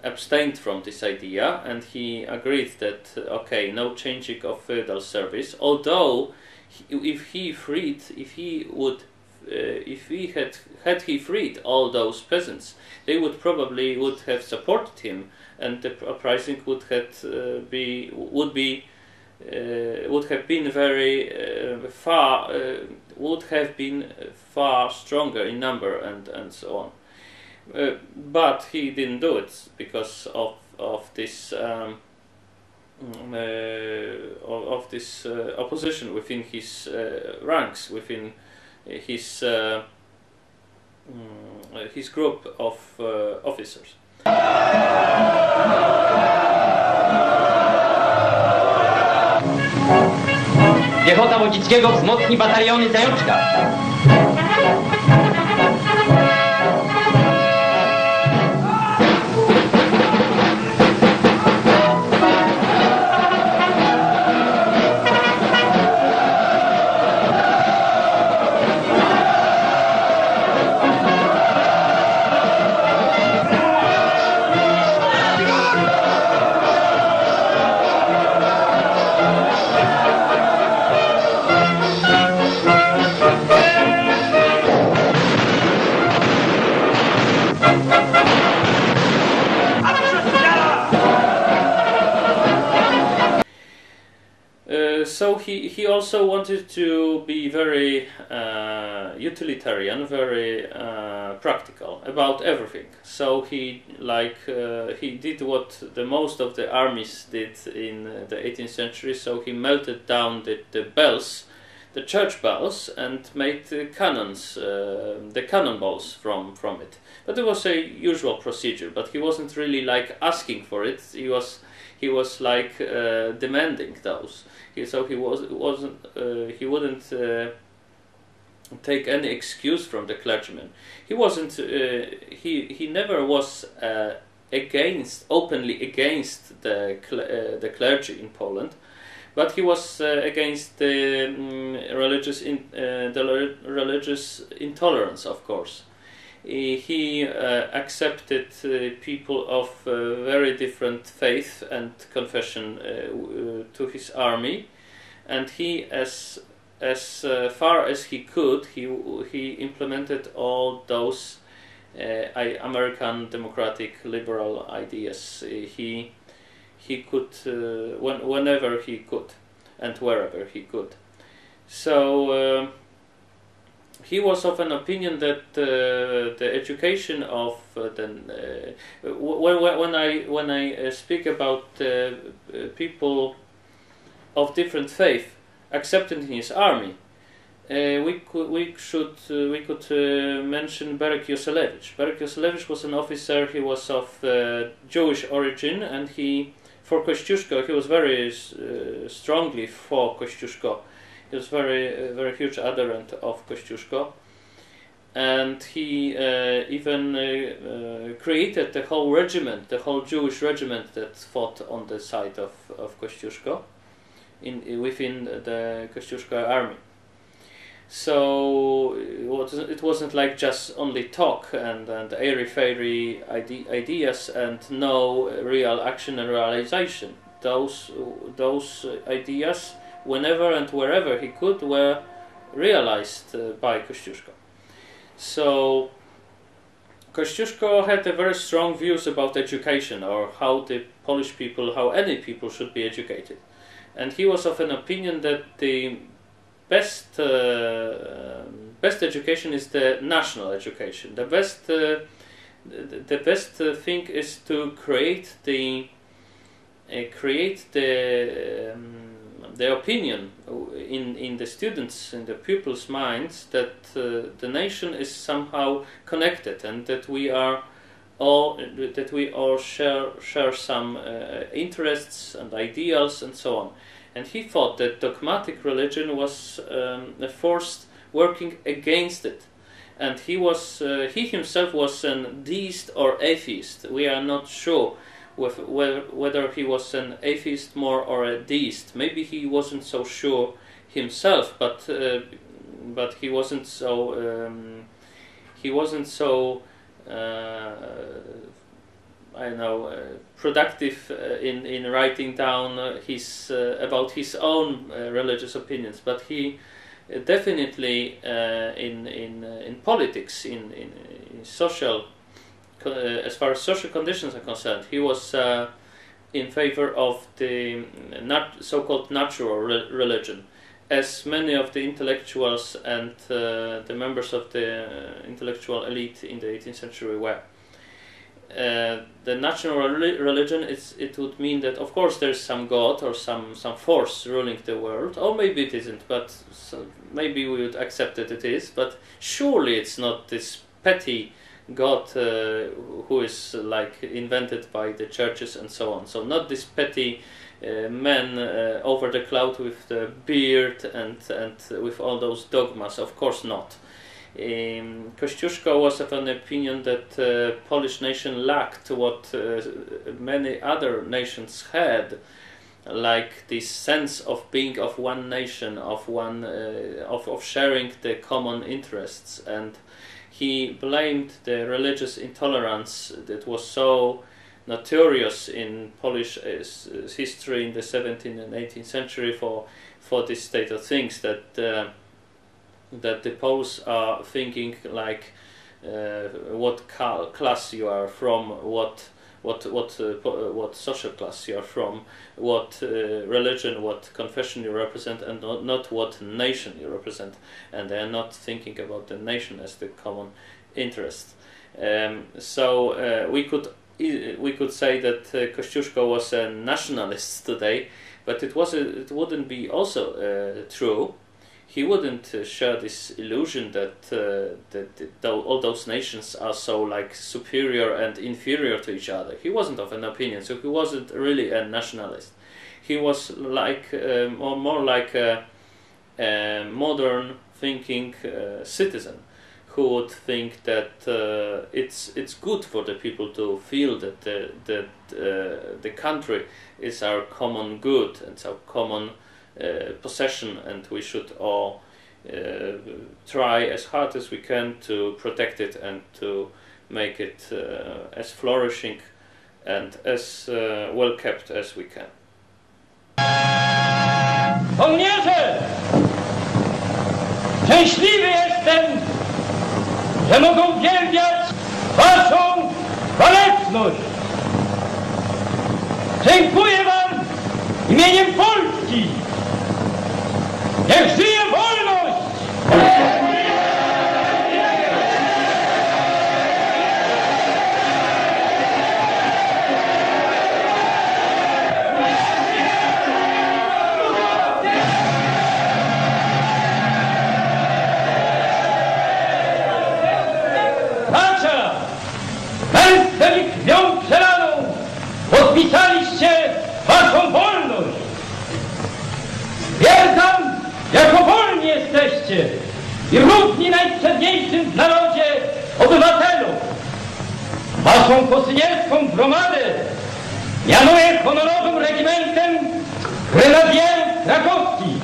abstained from this idea, and he agreed that okay, no changing of feudal service. Although, if he had freed all those peasants, they would have supported him, and the uprising would have been far stronger in number and so on. But he didn't do it because of this opposition within his ranks, within his group of officers. Piechota Wojcickiego wzmocni bataliony Zajączka. So he also wanted to be very utilitarian, very practical about everything. So he did what the most of the armies did in the 18th century. So he melted down the bells, the church bells, and made cannons, the cannonballs from it. But it was a usual procedure. But he wasn't really like asking for it. He was like demanding those. So he wouldn't take any excuse from the clergyman. He wasn't. He never was openly against the clergy in Poland, but he was against the religious intolerance, to course. He accepted people of very different faith and confession to his army, and he, as far as he could, he implemented all those American democratic liberal ideas. He could whenever he could and wherever he could. So. He was of an opinion that the education of when I speak about people of different faith accepted in his army, we could mention Berek Joselewicz. Berek Joselewicz was an officer. He was of Jewish origin, and for Kościuszko he was very strongly for Kościuszko. He was very huge adherent of Kościuszko, and he even created the whole regiment, the whole Jewish regiment that fought on the side of Kościuszko, within the Kościuszko army. So it wasn't like just only talk and airy-fairy ideas and no real action and realization. Those ideas, whenever and wherever he could, were realized by Kościuszko. So Kościuszko had a very strong views about education, or how the Polish people, how any people should be educated. And he was of an opinion that the best education is the national education. The best thing is to create the opinion in the students, in the pupils' minds, that the nation is somehow connected, and that we all share some interests and ideals and so on. And he thought that dogmatic religion was a force working against it, and he himself was an deist or atheist. We are not sure whether he was an atheist more or a deist. Maybe he wasn't so sure himself, but he wasn't so productive in writing down about his own religious opinions. But he definitely in politics, in social. As far as social conditions are concerned, he was in favor of the so-called natural religion, as many of the intellectuals and the members of the intellectual elite in the 18th century were. The natural religion, it would mean that of course there's some God or some force ruling the world, or maybe it isn't, but maybe we would accept that it is, but surely it's not this petty God who is like invented by the churches and so on. So not this petty man over the cloud with the beard and with all those dogmas. Of course not. Kościuszko was of an opinion that Polish nation lacked what many other nations had, like this sense of being of one nation, of one of sharing the common interests. And he blamed the religious intolerance that was so notorious in Polish history in the 17th and 18th century for this state of things, that the Poles are thinking like what class you are from, what what social class you are from, what religion, what confession you represent, and not what nation you represent. And they are not thinking about the nation as the common interest. So we could say that Kościuszko was a nationalist today, but it wouldn't be also true. He wouldn't share this illusion that all those nations are so like superior and inferior to each other. He wasn't of an opinion, so he wasn't really a nationalist. He was like more like a modern thinking citizen who would think that it's good for the people to feel that the country is our common good and our common possession, and we should all try as hard as we can to protect it and to make it as flourishing and as well kept as we can. Żołnierze! Szczęśliwy jestem, że mogą uwielbiać waszą waleczność. Dziękuję wam imieniem Polski. Niech żyje wolność! Bracia, męstwem i krwią przelaną podpisaliście waszą wolność. Twierdzam, jako wolni jesteście i równi najprzedniejszym w narodzie obywatelom. Waszą kosynierską gromadę mianuję honorowym regimentem grenadierów krakowskich.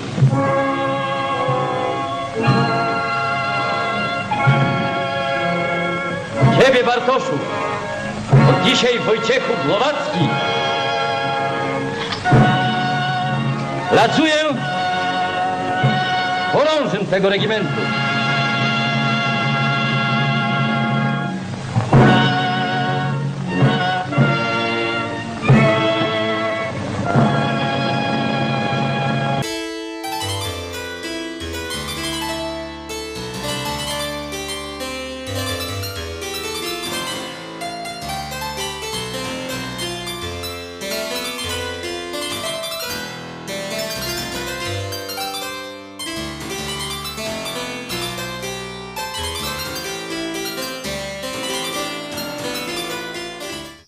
Ciebie, Bartoszu, od dzisiaj Wojciechu Głowacki, lacuję chorążym tego regimentu.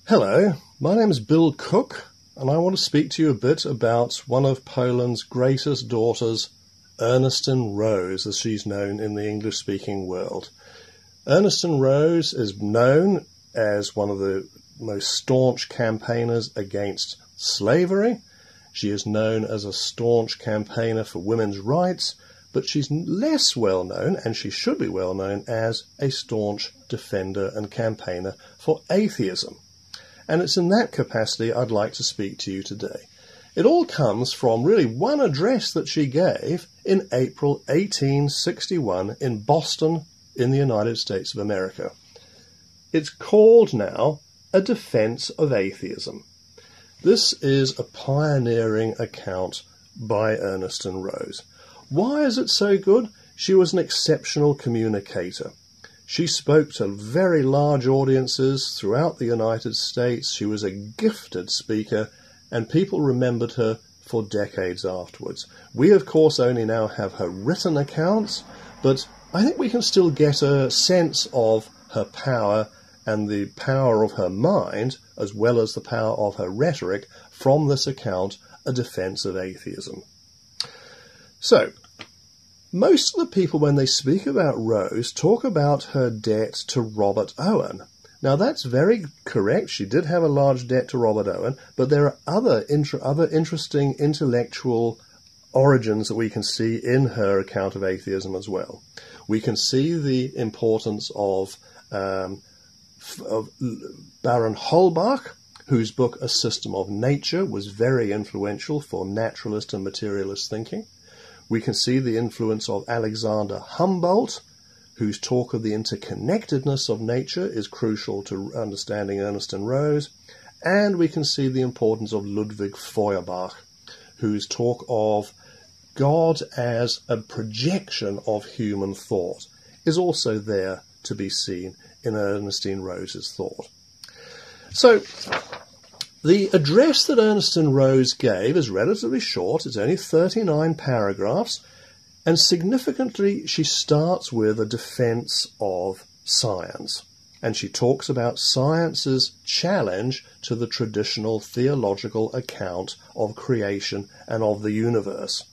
Hello, my name is Bill Cook, and I want to speak to you a bit about one of Poland's greatest daughters, Ernestine Rose, as she's known in the English-speaking world. Ernestine Rose is known as one of the most staunch campaigners against slavery. She is known as a staunch campaigner for women's rights, but she's less well known, and she should be well known, as a staunch defender and campaigner for atheism. And it's in that capacity I'd like to speak to you today. It all comes from really one address that she gave in April 1861 in Boston in the United States of America. It's called now A Defense of Atheism. This is a pioneering account by Ernestine Rose. Why is it so good? She was an exceptional communicator. She spoke to very large audiences throughout the United States. She was a gifted speaker, and people remembered her for decades afterwards. We, of course, only now have her written accounts, but I think we can still get a sense of her power and the power of her mind, as well as the power of her rhetoric, from this account, A Defense of Atheism. So, most of the people, when they speak about Rose, talk about her debt to Robert Owen. Now, that's very correct. She did have a large debt to Robert Owen, but there are other interesting intellectual origins that we can see in her account of atheism as well. We can see the importance of Baron Holbach, whose book A System of Nature was very influential for naturalist and materialist thinking. We can see the influence of Alexander Humboldt, whose talk of the interconnectedness of nature is crucial to understanding Ernestine Rose. And we can see the importance of Ludwig Feuerbach, whose talk of God as a projection of human thought is also there to be seen in Ernestine Rose's thought. So, the address that Ernestine Rose gave is relatively short. It's only 39 paragraphs, and significantly she starts with a defense of science. And she talks about science's challenge to the traditional theological account of creation and of the universe.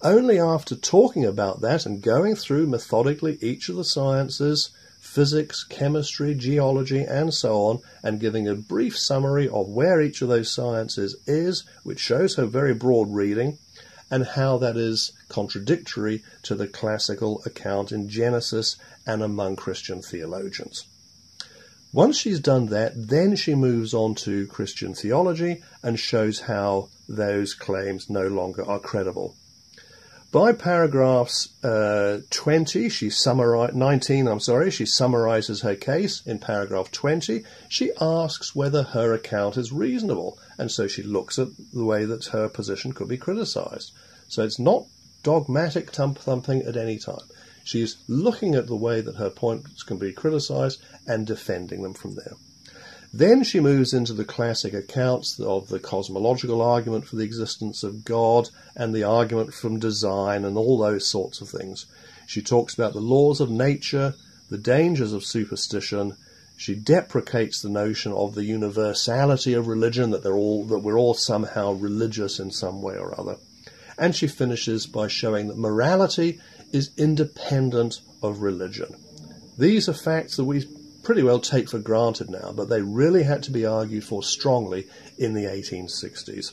Only after talking about that and going through methodically each of the sciences, physics, chemistry, geology, and so on, and giving a brief summary of where each of those sciences is, which shows her very broad reading, and how that is contradictory to the classical account in Genesis and among Christian theologians. Once she's done that, then she moves on to Christian theology and shows how those claims no longer are credible. By paragraphs 19, she summarizes her case. In paragraph 20, she asks whether her account is reasonable, and so she looks at the way that her position could be criticized. So it's not dogmatic thumping at any time. She's looking at the way that her points can be criticized and defending them from there. Then she moves into the classic accounts of the cosmological argument for the existence of God and the argument from design and all those sorts of things. She talks about the laws of nature, the dangers of superstition. She deprecates the notion of the universality of religion, that we're all somehow religious in some way or other. And she finishes by showing that morality is independent of religion. These are facts that we pretty well take for granted now, but they really had to be argued for strongly in the 1860s.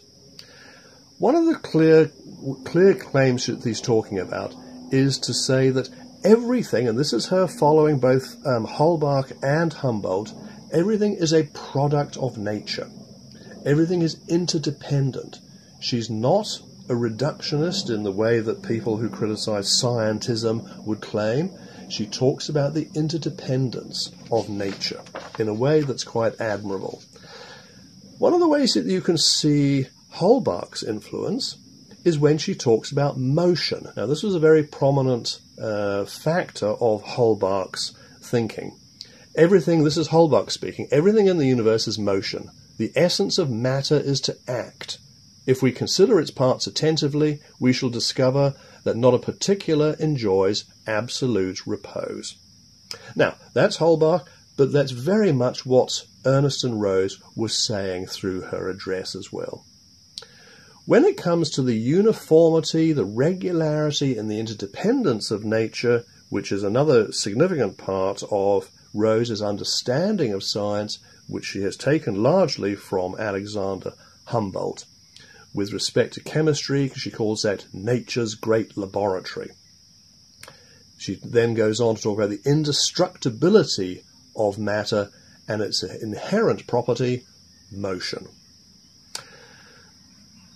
One of the clear claims that he's talking about is to say that everything, and this is her following both Holbach and Humboldt, everything is a product of nature. Everything is interdependent. She's not a reductionist in the way that people who criticize scientism would claim. She talks about the interdependence of nature in a way that's quite admirable. One of the ways that you can see Holbach's influence is when she talks about motion. Now, this was a very prominent factor of Holbach's thinking. Everything, this is Holbach speaking, everything in the universe is motion. The essence of matter is to act. If we consider its parts attentively, we shall discover that not a particular enjoys absolute repose. Now, that's Holbach, but that's very much what Ernestine Rose was saying through her address as well. When it comes to the uniformity, the regularity, and the interdependence of nature, which is another significant part of Rose's understanding of science, which she has taken largely from Alexander Humboldt. With respect to chemistry, she calls that nature's great laboratory. She then goes on to talk about the indestructibility of matter and its inherent property, motion.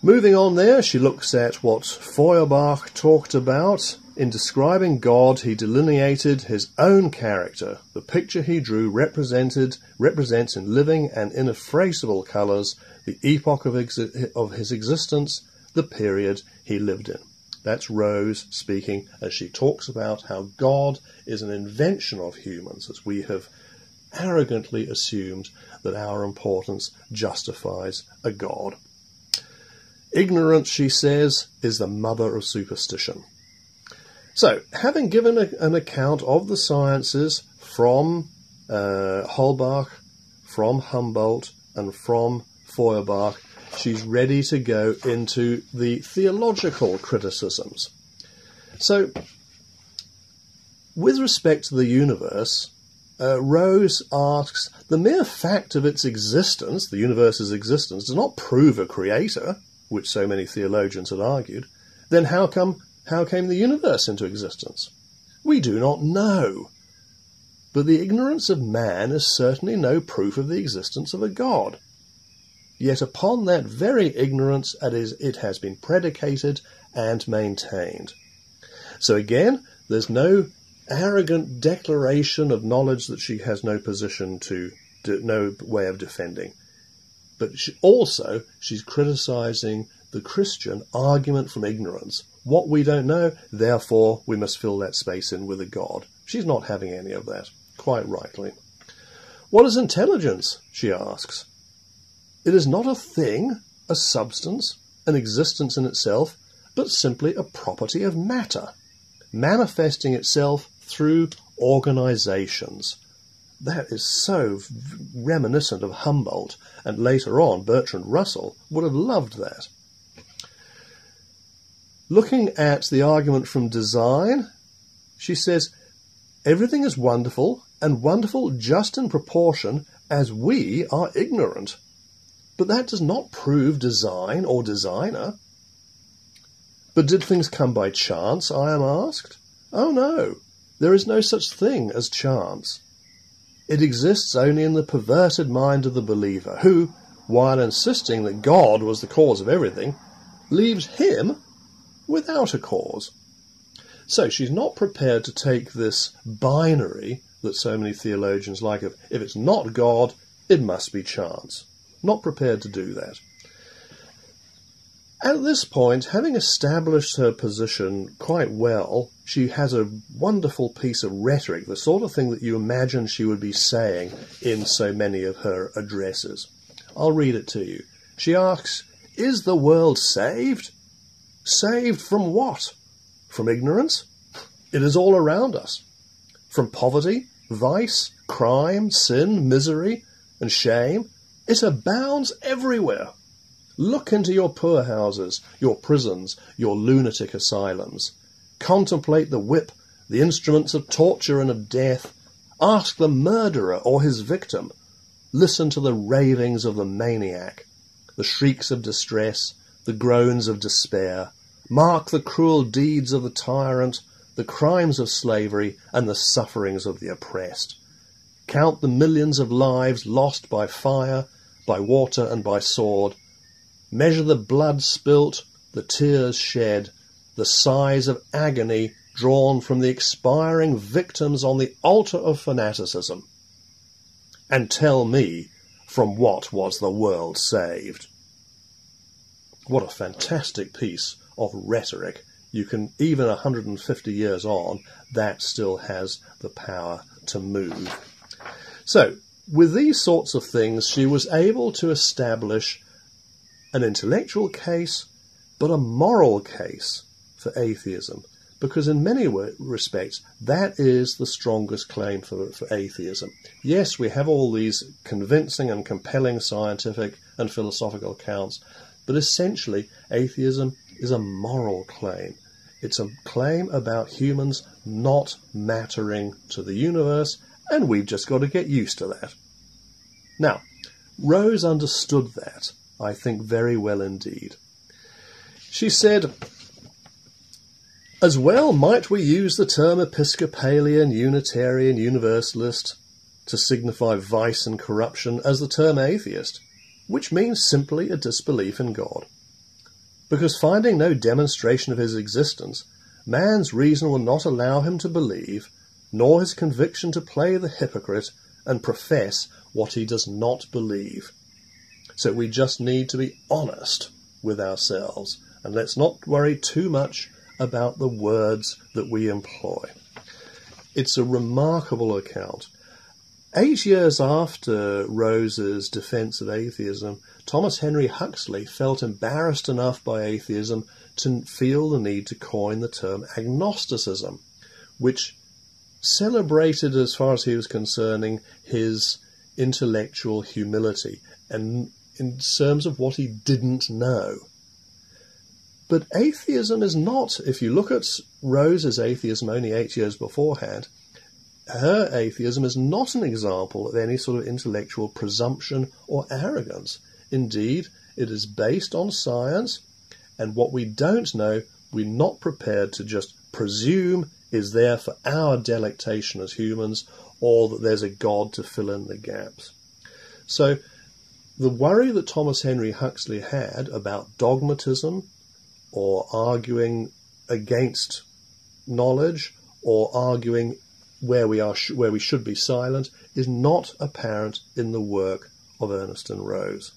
Moving on there, she looks at what Feuerbach talked about. In describing God, he delineated his own character. The picture he drew represents in living and ineffaceable colours the epoch of his existence, the period he lived in. That's Rose speaking as she talks about how God is an invention of humans, as we have arrogantly assumed that our importance justifies a God. Ignorance, she says, is the mother of superstition. So, having given an account of the sciences from Holbach, from Humboldt, and from Feuerbach, she's ready to go into the theological criticisms. So, with respect to the universe, Rose asks, the mere fact of its existence, the universe's existence, does not prove a creator, which so many theologians had argued. Then how came the universe into existence? We do not know. But the ignorance of man is certainly no proof of the existence of a God. Yet upon that very ignorance it has been predicated and maintained. So again, there's no arrogant declaration of knowledge that she has no position to, no way of defending. But she's criticising the Christian argument from ignorance. What we don't know, therefore we must fill that space in with a God. She's not having any of that, quite rightly. What is intelligence, she asks. It is not a thing, a substance, an existence in itself, but simply a property of matter, manifesting itself through organisations. That is so reminiscent of Humboldt, and later on Bertrand Russell would have loved that. Looking at the argument from design, she says, everything is wonderful, and wonderful just in proportion as we are ignorant. But that does not prove design or designer. But did things come by chance, I am asked? Oh no, there is no such thing as chance. It exists only in the perverted mind of the believer, who, while insisting that God was the cause of everything, leaves him without a cause. So she's not prepared to take this binary that so many theologians like of, if it's not God, it must be chance. Not prepared to do that. At this point, having established her position quite well, she has a wonderful piece of rhetoric, the sort of thing that you imagine she would be saying in so many of her addresses. I'll read it to you. She asks, is the world saved? Saved from what? From ignorance? It is all around us. From poverty, vice, crime, sin, misery, and shame? It abounds everywhere. Look into your poorhouses, your prisons, your lunatic asylums. Contemplate the whip, the instruments of torture and of death. Ask the murderer or his victim. Listen to the ravings of the maniac, the shrieks of distress, the groans of despair. Mark the cruel deeds of the tyrant, the crimes of slavery, and the sufferings of the oppressed. Count the millions of lives lost by fire, by water, and by sword. Measure the blood spilt, the tears shed, the sighs of agony drawn from the expiring victims on the altar of fanaticism. And tell me, from what was the world saved? What a fantastic piece of rhetoric. You can, even 150 years on, that still has the power to move. So, with these sorts of things, she was able to establish an intellectual case, but a moral case for atheism, because in many respects, that is the strongest claim for atheism. Yes, we have all these convincing and compelling scientific and philosophical accounts, but essentially, atheism is a moral claim. It's a claim about humans not mattering to the universe, and we've just got to get used to that. Now, Rose understood that, I think, very well indeed. She said, as well might we use the term Episcopalian, Unitarian, Universalist to signify vice and corruption as the term atheist, which means simply a disbelief in God. Because finding no demonstration of his existence, man's reason will not allow him to believe, nor his conviction to play the hypocrite and profess what he does not believe. So we just need to be honest with ourselves, and let's not worry too much about the words that we employ. It's a remarkable account. 8 years after Rose's defence of atheism, Thomas Henry Huxley felt embarrassed enough by atheism to feel the need to coin the term agnosticism, which celebrated, as far as he was concerning, his intellectual humility and in terms of what he didn't know. But atheism is not, if you look at Rose's atheism only 8 years beforehand, her atheism is not an example of any sort of intellectual presumption or arrogance. Indeed, it is based on science, and what we don't know, we're not prepared to just presume is there for our delectation as humans, or that there's a God to fill in the gaps. So, the worry that Thomas Henry Huxley had about dogmatism, or arguing against knowledge, or arguing where we should be silent, is not apparent in the work of Ernest and Rose.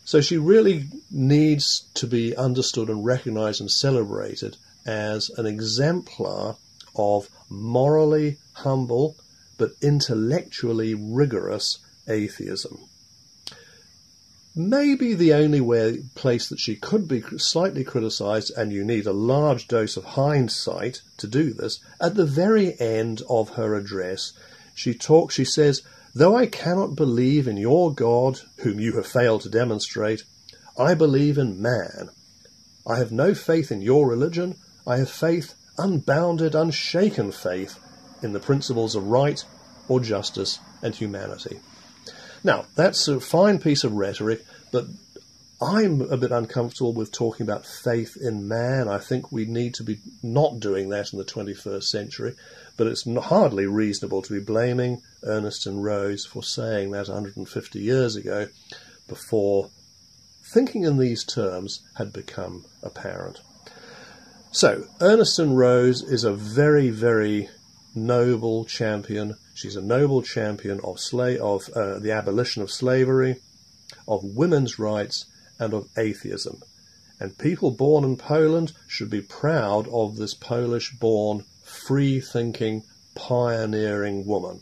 So she really needs to be understood and recognized and celebrated as an exemplar of morally humble but intellectually rigorous atheism. Maybe the only place that she could be slightly criticised, and you need a large dose of hindsight to do this, at the very end of her address, she says, "Though I cannot believe in your God, whom you have failed to demonstrate, I believe in man. I have no faith in your religion. I have faith, unbounded, unshaken faith, in the principles of right or justice and humanity." Now, that's a fine piece of rhetoric, but I'm a bit uncomfortable with talking about faith in man. I think we need to be not doing that in the 21st century, but it's hardly reasonable to be blaming Ernest and Rose for saying that 150 years ago, before thinking in these terms had become apparent. So, Ernest and Rose is a very, very noble champion. She's a noble champion of the abolition of slavery, of women's rights, and of atheism. And people born in Poland should be proud of this Polish-born, free-thinking, pioneering woman.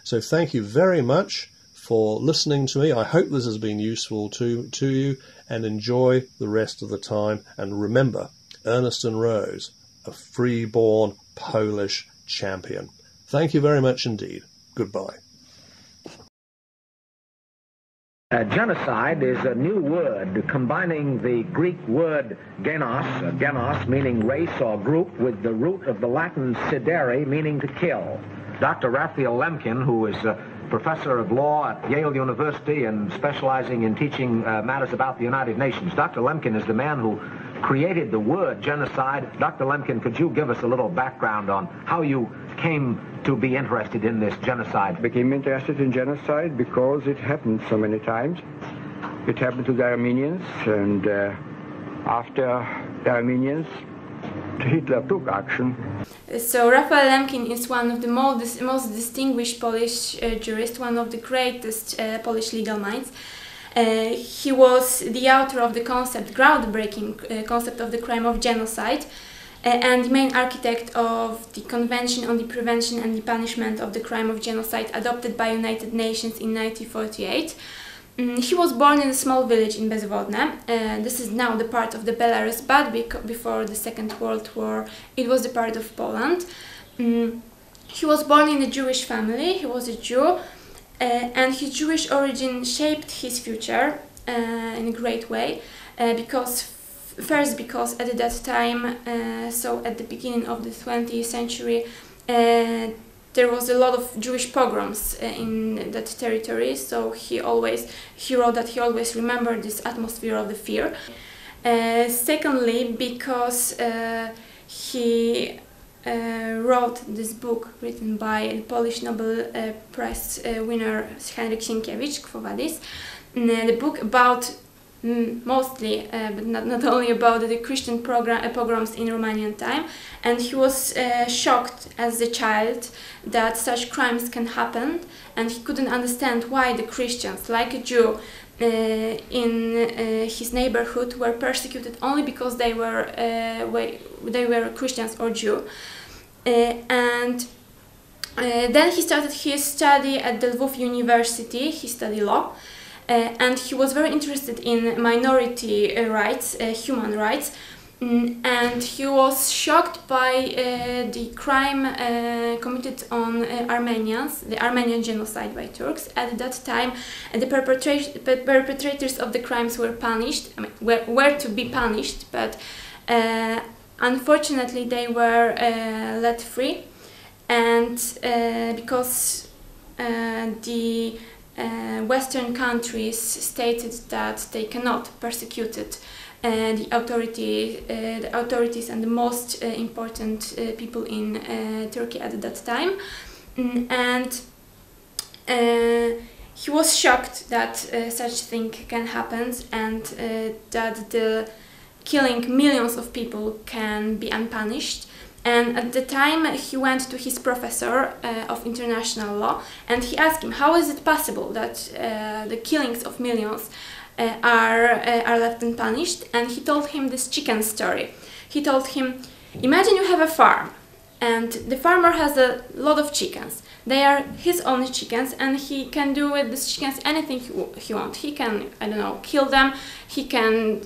So thank you very much for listening to me. I hope this has been useful to you, and enjoy the rest of the time. And remember, Ernest and Rose, a free-born Polish champion. Thank you very much indeed. Goodbye. Genocide is a new word combining the Greek word genos meaning race or group, with the root of the Latin sidere meaning to kill. Dr. Raphael Lemkin, who is a professor of law at Yale University and specializing in teaching matters about the United Nations. Dr. Lemkin is the man who created the word genocide. Dr. Lemkin, could you give us a little background on how you came to be interested in this genocide? I became interested in genocide because it happened so many times. It happened to the Armenians, and after the Armenians, Hitler took action. So Raphael Lemkin is one of the most distinguished Polish jurists, one of the greatest Polish legal minds. He was the author of the groundbreaking concept of the crime of genocide, and the main architect of the Convention on the Prevention and the Punishment of the Crime of Genocide adopted by United Nations in 1948. He was born in a small village in Bezwodne. This is now the part of the Belarus, but before the Second World War it was the part of Poland. He was born in a Jewish family. He was a Jew, and his Jewish origin shaped his future in a great way, because at that time, so at the beginning of the 20th century, there was a lot of Jewish pogroms in that territory, so he wrote that he always remembered this atmosphere of the fear. Secondly, because he wrote this book written by the Polish Nobel Prize winner Henryk Sienkiewicz, Quo Vadis, the book about mostly, but not only about the Christian pogroms in Romanian time, and he was shocked as a child that such crimes can happen, and he couldn't understand why the Christians, like a Jew in his neighborhood, were persecuted only because they were Christians or Jew. And then he started his study at the Lwów University. He studied law. And he was very interested in minority rights, human rights, and he was shocked by the crime committed on Armenians, the Armenian genocide by Turks. At that time, the perpetrators of the crimes were punished, were to be punished, but unfortunately they were let free, and because the Western countries stated that they cannot persecute the authorities and the most important people in Turkey at that time, and he was shocked that such thing can happen, and that the killing millions of people can be unpunished. And at the time he went to his professor of international law, and he asked him, how is it possible that the killings of millions are left unpunished, and he told him this chicken story. He told him, imagine you have a farm, and the farmer has a lot of chickens. They are his own chickens, and he can do with these chickens anything he wants. He can, I don't know, kill them, he can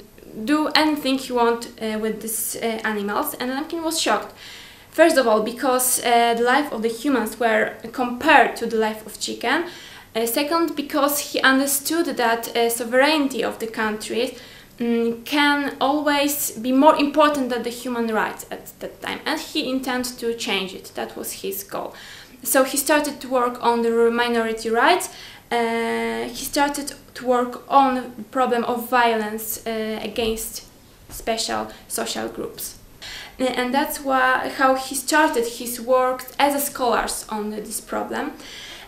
do anything he wants with these animals. And Lemkin was shocked. First of all, because the life of the humans were compared to the life of chicken. Second, because he understood that sovereignty of the countries can always be more important than the human rights at that time, and he intended to change it. That was his goal. So he started to work on the minority rights. He started to work on the problem of violence against special social groups. And that's how he started his work as a scholar on this problem.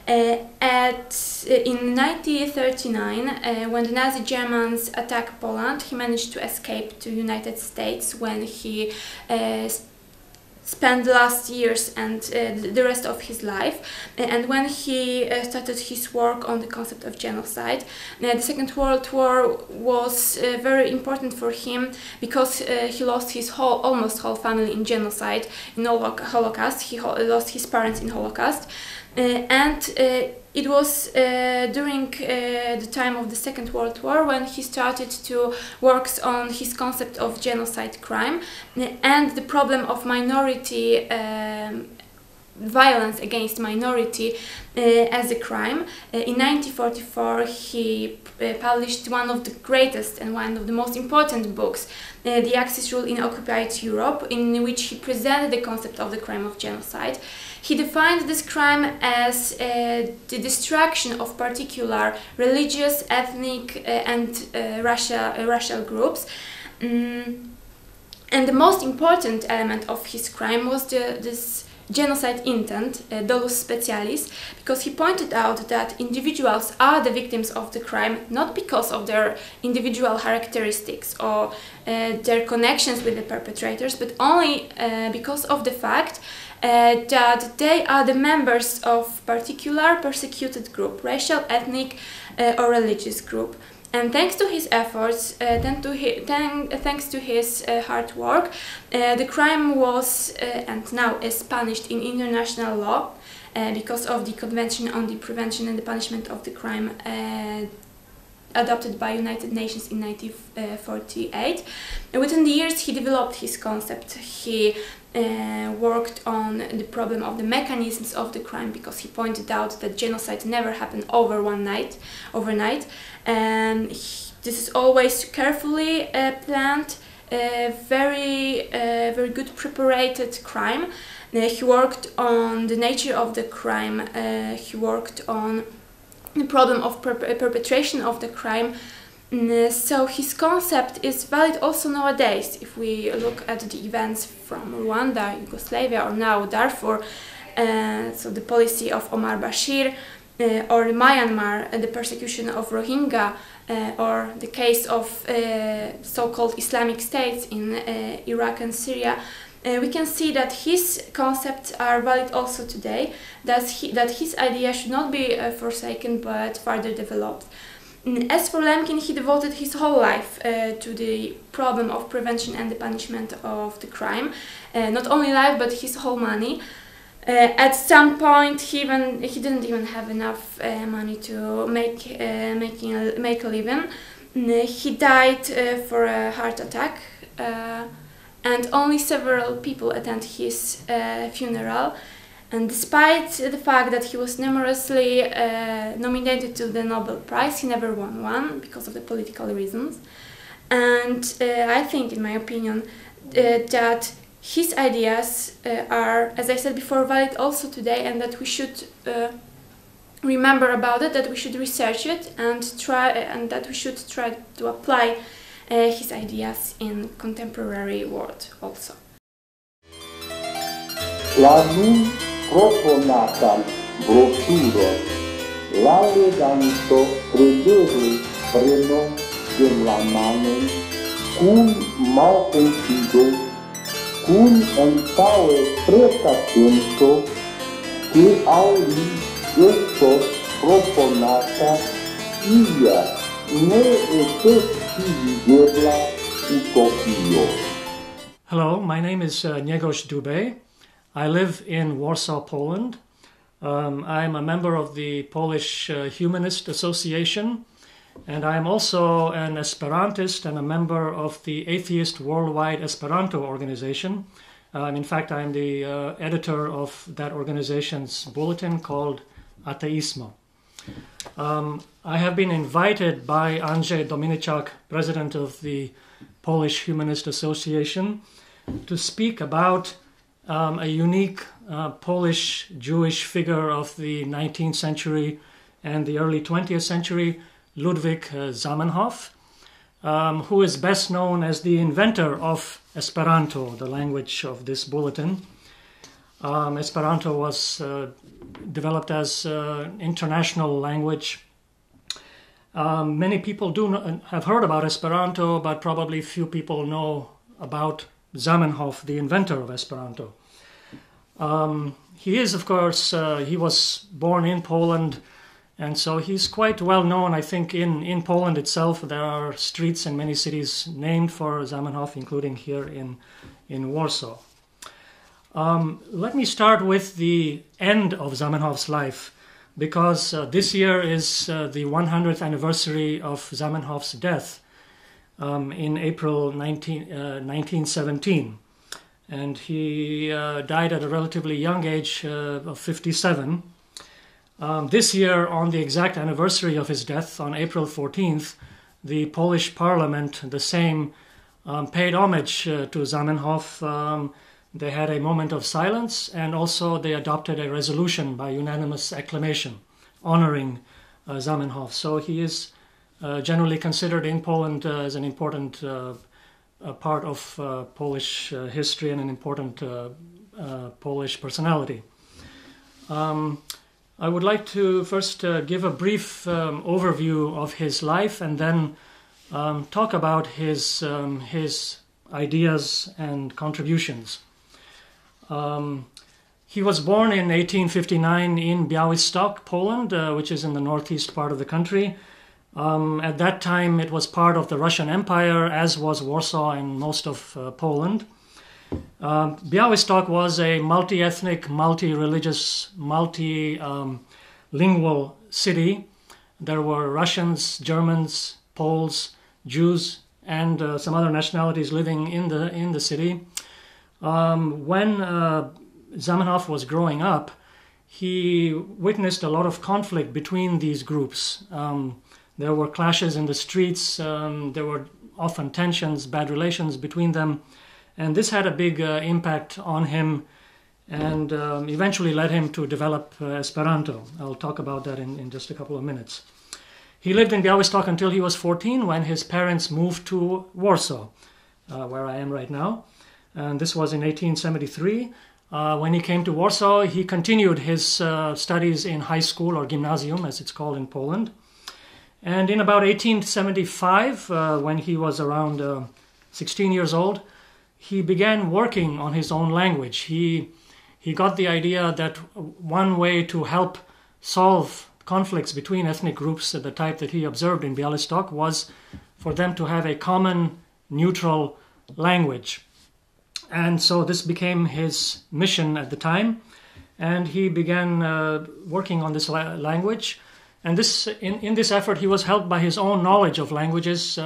In 1939, when the Nazi Germans attacked Poland, he managed to escape to United States when he spent the last years and the rest of his life. And when he started his work on the concept of genocide, the Second World War was very important for him because he lost his almost whole family in genocide, in Holocaust. He lost his parents in Holocaust. And it was during the time of the Second World War when he started to work on his concept of genocide crime and the problem of minority violence against minority as a crime. In 1944 he published one of the greatest and one of the most important books, The Axis Rule in Occupied Europe, in which he presented the concept of the crime of genocide. He defined this crime as the destruction of particular religious, ethnic and racial groups. And the most important element of his crime was this genocide intent, dolus specialis, because he pointed out that individuals are the victims of the crime not because of their individual characteristics or their connections with the perpetrators, but only because of the fact that they are the members of particular persecuted group, racial, ethnic or religious group. And thanks to his efforts, thanks to his hard work, the crime was and now is punished in international law because of the Convention on the Prevention and the Punishment of the Crime adopted by United Nations in 1948. Within the years he developed his concept. He worked on the problem of the mechanisms of the crime because he pointed out that genocide never happened overnight. This is always carefully planned, very good prepared crime. He worked on the nature of the crime. He worked on the problem of perpetration of the crime. So his concept is valid also nowadays. If we look at the events from Rwanda, Yugoslavia, or now Darfur, so the policy of Omar Bashir, or Myanmar, the persecution of Rohingya, or the case of so-called Islamic states in Iraq and Syria, we can see that his concepts are valid also today, that his idea should not be forsaken but further developed. As for Lemkin, he devoted his whole life to the problem of prevention and the punishment of the crime. Not only life, but his whole money. At some point, he didn't even have enough money to make a living. He died for a heart attack, and only several people attended his funeral. And despite the fact that he was numerously nominated to the Nobel Prize, he never won one because of the political reasons. And I think, in my opinion, that his ideas are, as I said before, valid also today, and that we should remember about it, that we should research it, and that we should try to apply his ideas in contemporary world also. Proponata brosuro l'alleganto credere prenom gemlamanem cum malconcido cum antaue pretacento que auri estos proponata ia neefeściwidziebla utopio. Hello, my name is Niegos Dube. I live in Warsaw, Poland. I'm a member of the Polish Humanist Association, and I'm also an Esperantist and a member of the Atheist Worldwide Esperanto organization. In fact, I'm the editor of that organization's bulletin called Ateismo. I have been invited by Andrzej Dominiczak, president of the Polish Humanist Association, to speak about a unique Polish Jewish figure of the 19th century and the early 20th century, Ludwig Zamenhof, who is best known as the inventor of Esperanto, the language of this bulletin. Esperanto was developed as an international language. Many people have heard about Esperanto, but probably few people know about Zamenhof, the inventor of Esperanto. He is, of course, he was born in Poland, and so he's quite well known. I think in Poland itself there are streets in many cities named for Zamenhof, including here in Warsaw. Let me start with the end of Zamenhof's life, because this year is the 100th anniversary of Zamenhof's death in April 1917. And he died at a relatively young age of 57. This year, on the exact anniversary of his death, on April 14th, the Polish Parliament, the Sejm, paid homage to Zamenhof. They had a moment of silence, and also they adopted a resolution by unanimous acclamation honoring Zamenhof. So he is generally considered in Poland as an important part of Polish history and an important Polish personality. I would like to first give a brief overview of his life and then talk about his ideas and contributions. He was born in 1859 in Białystok, Poland, which is in the northeast part of the country. At that time, it was part of the Russian Empire, as was Warsaw and most of Poland. Białystok was a multi-ethnic, multi-religious, multi-lingual city. There were Russians, Germans, Poles, Jews, and some other nationalities living in the city. When Zamenhof was growing up, he witnessed a lot of conflict between these groups. There were clashes in the streets, there were often tensions, bad relations between them, and this had a big impact on him and eventually led him to develop Esperanto. I'll talk about that in just a couple of minutes. He lived in Białystok until he was 14 when his parents moved to Warsaw, where I am right now. And this was in 1873. When he came to Warsaw, he continued his studies in high school, or gymnasium, as it's called in Poland. And in about 1875, when he was around 16 years old, he began working on his own language. He got the idea that one way to help solve conflicts between ethnic groups of the type that he observed in Białystok was for them to have a common, neutral language. And so this became his mission at the time, and he began working on this language. And in this effort, he was helped by his own knowledge of languages.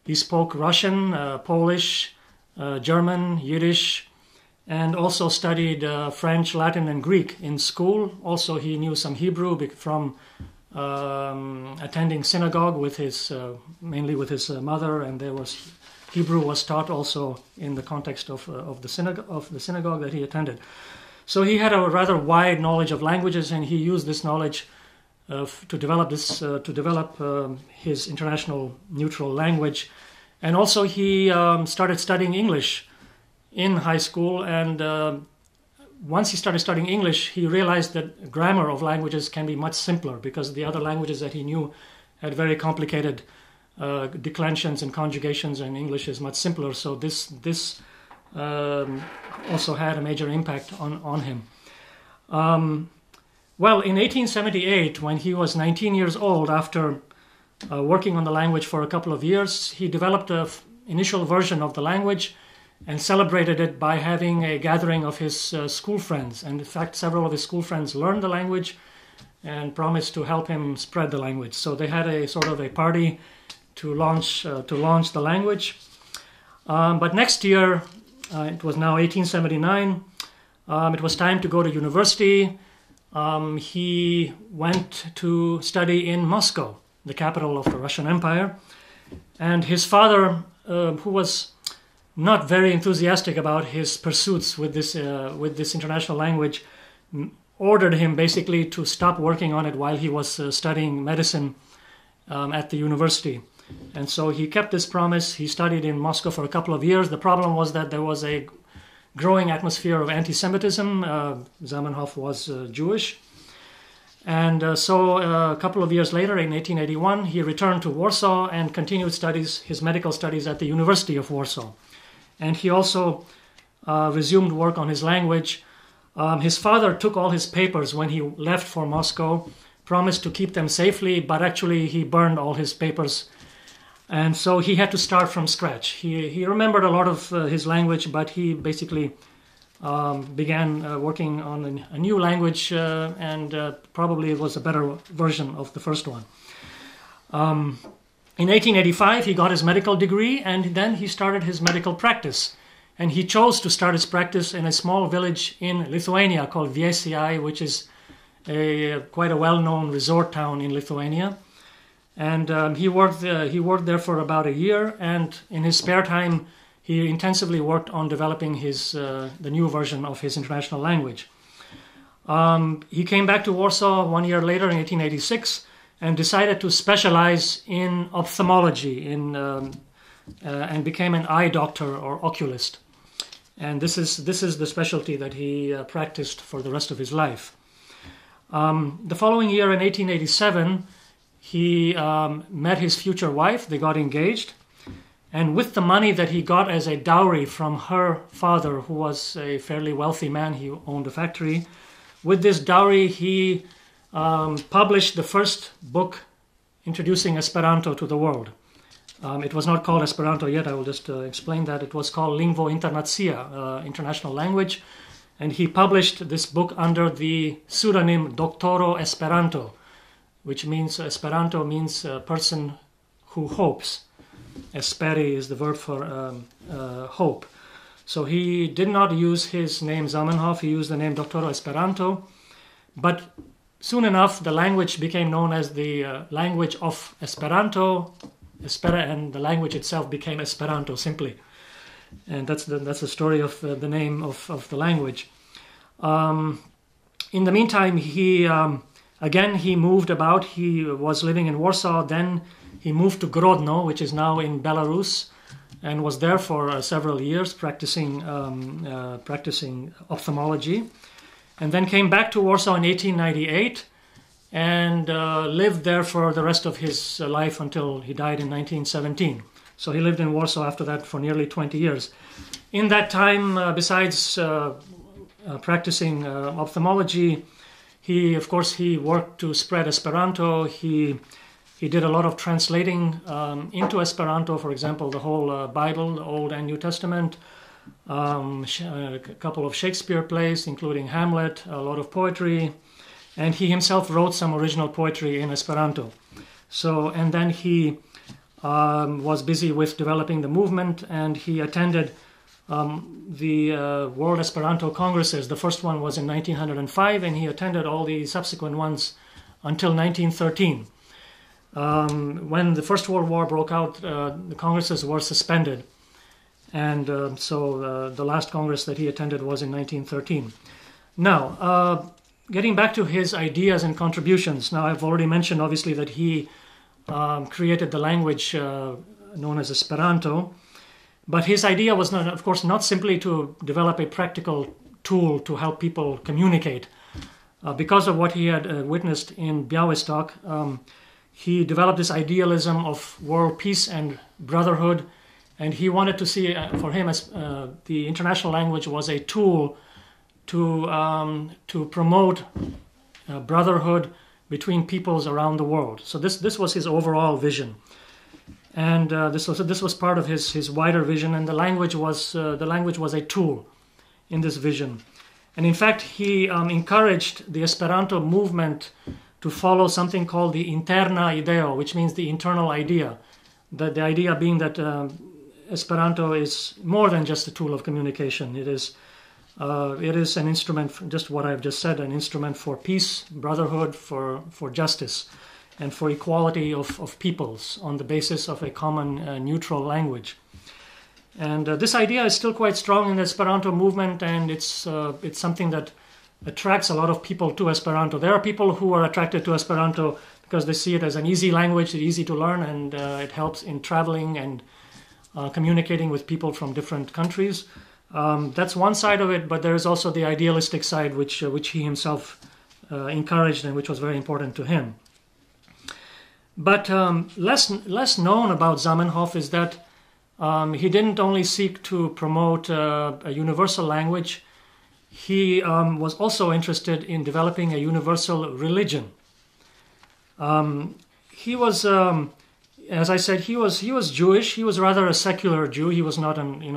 He spoke Russian, Polish, German, Yiddish, and also studied French, Latin, and Greek in school. Also, he knew some Hebrew from attending synagogue with mainly with his mother, and Hebrew was taught also in the context of the synagogue that he attended. So he had a rather wide knowledge of languages, and he used this knowledge to develop his international neutral language. And also he started studying English in high school, and once he started studying English, he realized that grammar of languages can be much simpler, because the other languages that he knew had very complicated declensions and conjugations, and English is much simpler. So this also had a major impact on him. Well, in 1878, when he was 19 years old, after working on the language for a couple of years. He developed an initial version of the language and celebrated it by having a gathering of his school friends. And in fact, several of his school friends learned the language and promised to help him spread the language. So they had a sort of a party to launch the language. But next year, it was now 1879, it was time to go to university. He went to study in Moscow, the capital of the Russian Empire. And his father, who was not very enthusiastic about his pursuits with this international language, ordered him basically to stop working on it while he was studying medicine at the university. And so he kept this promise. He studied in Moscow for a couple of years. The problem was that there was a growing atmosphere of anti-Semitism. Zamenhof was Jewish. And so a couple of years later, in 1881, he returned to Warsaw and continued his medical studies at the University of Warsaw. And he also resumed work on his language. His father took all his papers when he left for Moscow, promised to keep them safely, but actually he burned all his papers. And so he had to start from scratch. He remembered a lot of his language, but he basically began working on a new language, and probably it was a better version of the first one. In 1885, he got his medical degree, and then he started his medical practice. And he chose to start his practice in a small village in Lithuania called Viesai, which is quite a well-known resort town in Lithuania. And he worked there for about a year, and in his spare time, he intensively worked on developing the new version of his international language. He came back to Warsaw 1 year later in 1886 and decided to specialize in ophthalmology and became an eye doctor or oculist. And this is the specialty that he practiced for the rest of his life. The following year in 1887, he met his future wife. They got engaged. And with the money that he got as a dowry from her father, who was a fairly wealthy man, he owned a factory. With this dowry, he published the first book introducing Esperanto to the world. It was not called Esperanto yet. I will just explain that. It was called Lingvo Internacia, international language. And he published this book under the pseudonym Doctoro Esperanto, which means Esperanto means person who hopes. Esperi is the verb for hope. So he did not use his name Zamenhof. He used the name Doctoro Esperanto. But soon enough, the language became known as the language of Esperanto, and the language itself became Esperanto simply. And that's the story of the name of the language. In the meantime, he moved about. He was living in Warsaw. Then he moved to Grodno, which is now in Belarus, and was there for several years practicing ophthalmology. And then came back to Warsaw in 1898 and lived there for the rest of his life until he died in 1917. So he lived in Warsaw after that for nearly 20 years. In that time, besides practicing ophthalmology, he worked to spread Esperanto. He did a lot of translating into Esperanto, for example, the whole Bible, the Old and New Testament, a couple of Shakespeare plays, including Hamlet, a lot of poetry, and he himself wrote some original poetry in Esperanto. And then he was busy with developing the movement, and he attended the World Esperanto Congresses. The first one was in 1905, and he attended all the subsequent ones until 1913. When the First World War broke out, the Congresses were suspended. And so the last Congress that he attended was in 1913. Now, getting back to his ideas and contributions. Now, I've already mentioned, obviously, that he created the language known as Esperanto. But his idea was, of course, not simply to develop a practical tool to help people communicate. Because of what he had witnessed in Białystok, he developed this idealism of world peace and brotherhood, and he wanted to see, for him, as the international language was a tool to promote brotherhood between peoples around the world. So this was his overall vision. And this was part of his wider vision, and the language was a tool in this vision. And in fact, he encouraged the Esperanto movement to follow something called the interna ideo, which means the internal idea. The idea being that Esperanto is more than just a tool of communication. It is an instrument, for just what I've just said, an instrument for peace, brotherhood, for justice, and for equality of peoples on the basis of a common neutral language. And this idea is still quite strong in the Esperanto movement, and it's something that attracts a lot of people to Esperanto. There are people who are attracted to Esperanto because they see it as an easy language, easy to learn, and it helps in traveling and communicating with people from different countries. That's one side of it, but there is also the idealistic side, which he himself encouraged and which was very important to him. But less known about Zamenhof is that he didn't only seek to promote a universal language. He was also interested in developing a universal religion. He was, as I said, he was Jewish. He was rather a secular Jew. He was not an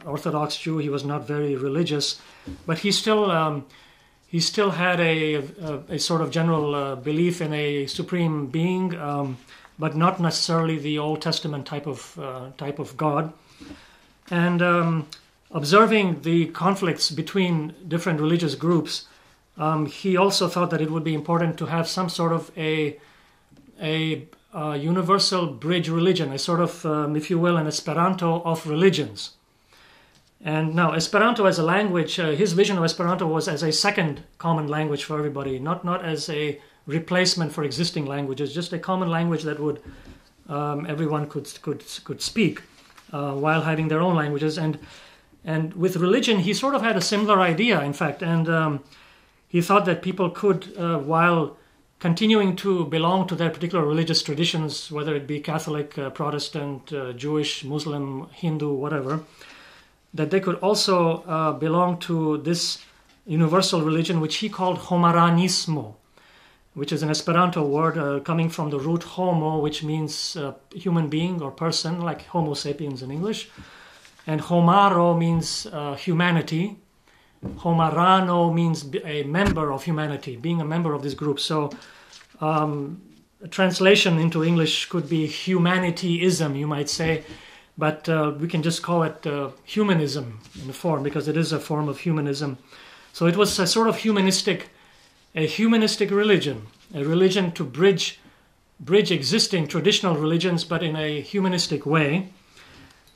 Orthodox Jew. He was not very religious, but he still had a sort of general belief in a supreme being, but not necessarily the Old Testament type of God. And observing the conflicts between different religious groups, he also thought that it would be important to have some sort of a universal bridge religion, a sort of, if you will, an Esperanto of religions. And now, Esperanto as a language, his vision of Esperanto was as a second common language for everybody, not as a replacement for existing languages, just a common language that would everyone could speak while having their own languages. And with religion, he sort of had a similar idea, in fact, and he thought that people could, while continuing to belong to their particular religious traditions, whether it be Catholic, Protestant, Jewish, Muslim, Hindu, whatever, that they could also belong to this universal religion, which he called homaranismo, which is an Esperanto word coming from the root homo, which means human being or person, like Homo sapiens in English. And homaro means humanity. Homarano means a member of humanity, being a member of this group. So a translation into English could be humanityism, you might say, but we can just call it humanism in the form, because it is a form of humanism. So it was a sort of humanistic religion, a religion to bridge existing traditional religions, but in a humanistic way.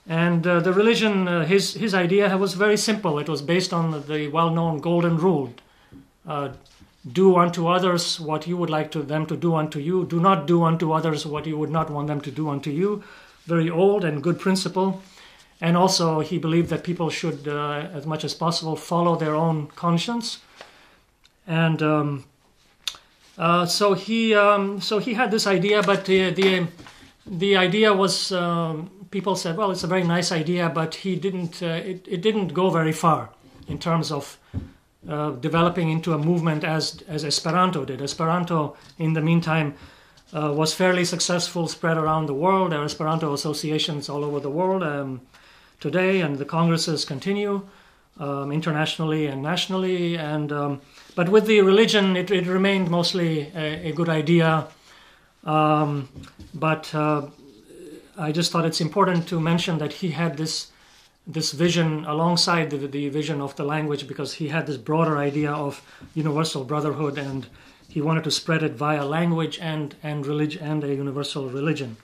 And the religion, his idea was very simple. It was based on the well-known golden rule. Do unto others what you would like them to do unto you. Do not do unto others what you would not want them to do unto you. Very old and good principle. And also he believed that people should, as much as possible, follow their own conscience. And so he had this idea, but the idea was, people said, well, it's a very nice idea, but it didn't go very far in terms of developing into a movement as Esperanto did. Esperanto, in the meantime, was fairly successful, spread around the world. There are Esperanto associations all over the world today, and the congresses continue internationally and nationally. And but with the religion, it remained mostly a good idea. But I just thought it's important to mention that he had this vision alongside the vision of the language, because he had this broader idea of universal brotherhood, and he wanted to spread it via language and religion and a universal religion.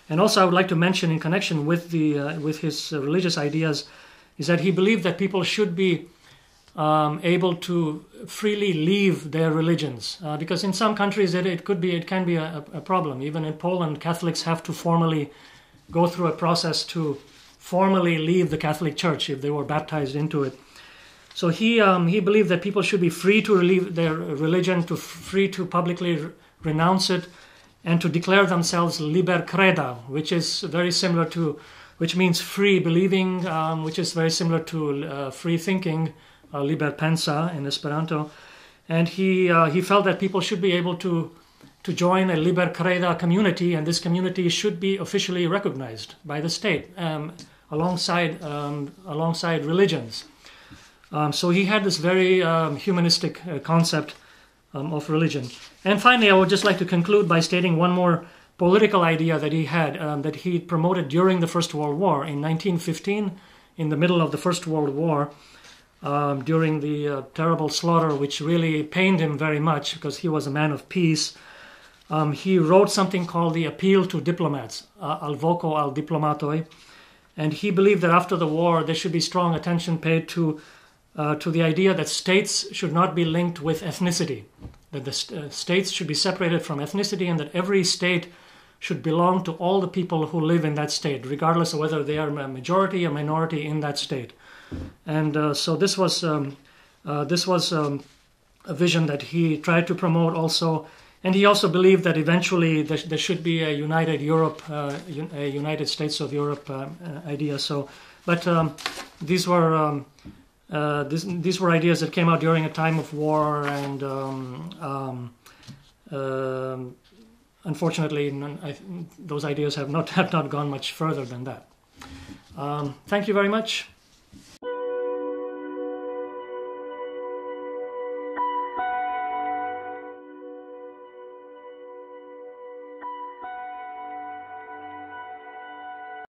And also I would like to mention, in connection with his religious ideas, is that he believed that people should be able to freely leave their religions, because in some countries it can be a problem. Even in Poland, Catholics have to formally go through a process to formally leave the Catholic Church if they were baptized into it. So he believed that people should be free to leave their religion, free to publicly renounce it, and to declare themselves liber creda, which is very similar to, which means free believing, which is very similar to free thinking, liber pensa in Esperanto. And he felt that people should be able to to join a Liber Creda community, and this community should be officially recognized by the state alongside religions. So he had this very humanistic concept of religion. And finally, I would just like to conclude by stating one more political idea that he had, that he promoted during the First World War. In 1915, in the middle of the First World War, during the terrible slaughter, which really pained him very much because he was a man of peace, he wrote something called the Appeal to Diplomats, Al Voco al Diplomatoi, and he believed that after the war there should be strong attention paid to the idea that states should not be linked with ethnicity, that the states should be separated from ethnicity, and that every state should belong to all the people who live in that state, regardless of whether they are a majority or minority in that state. And so this was a vision that he tried to promote also, and he also believed that eventually there should be a united Europe, a United States of Europe idea. So, but these were ideas that came out during a time of war, and unfortunately, those ideas have not gone much further than that. Thank you very much.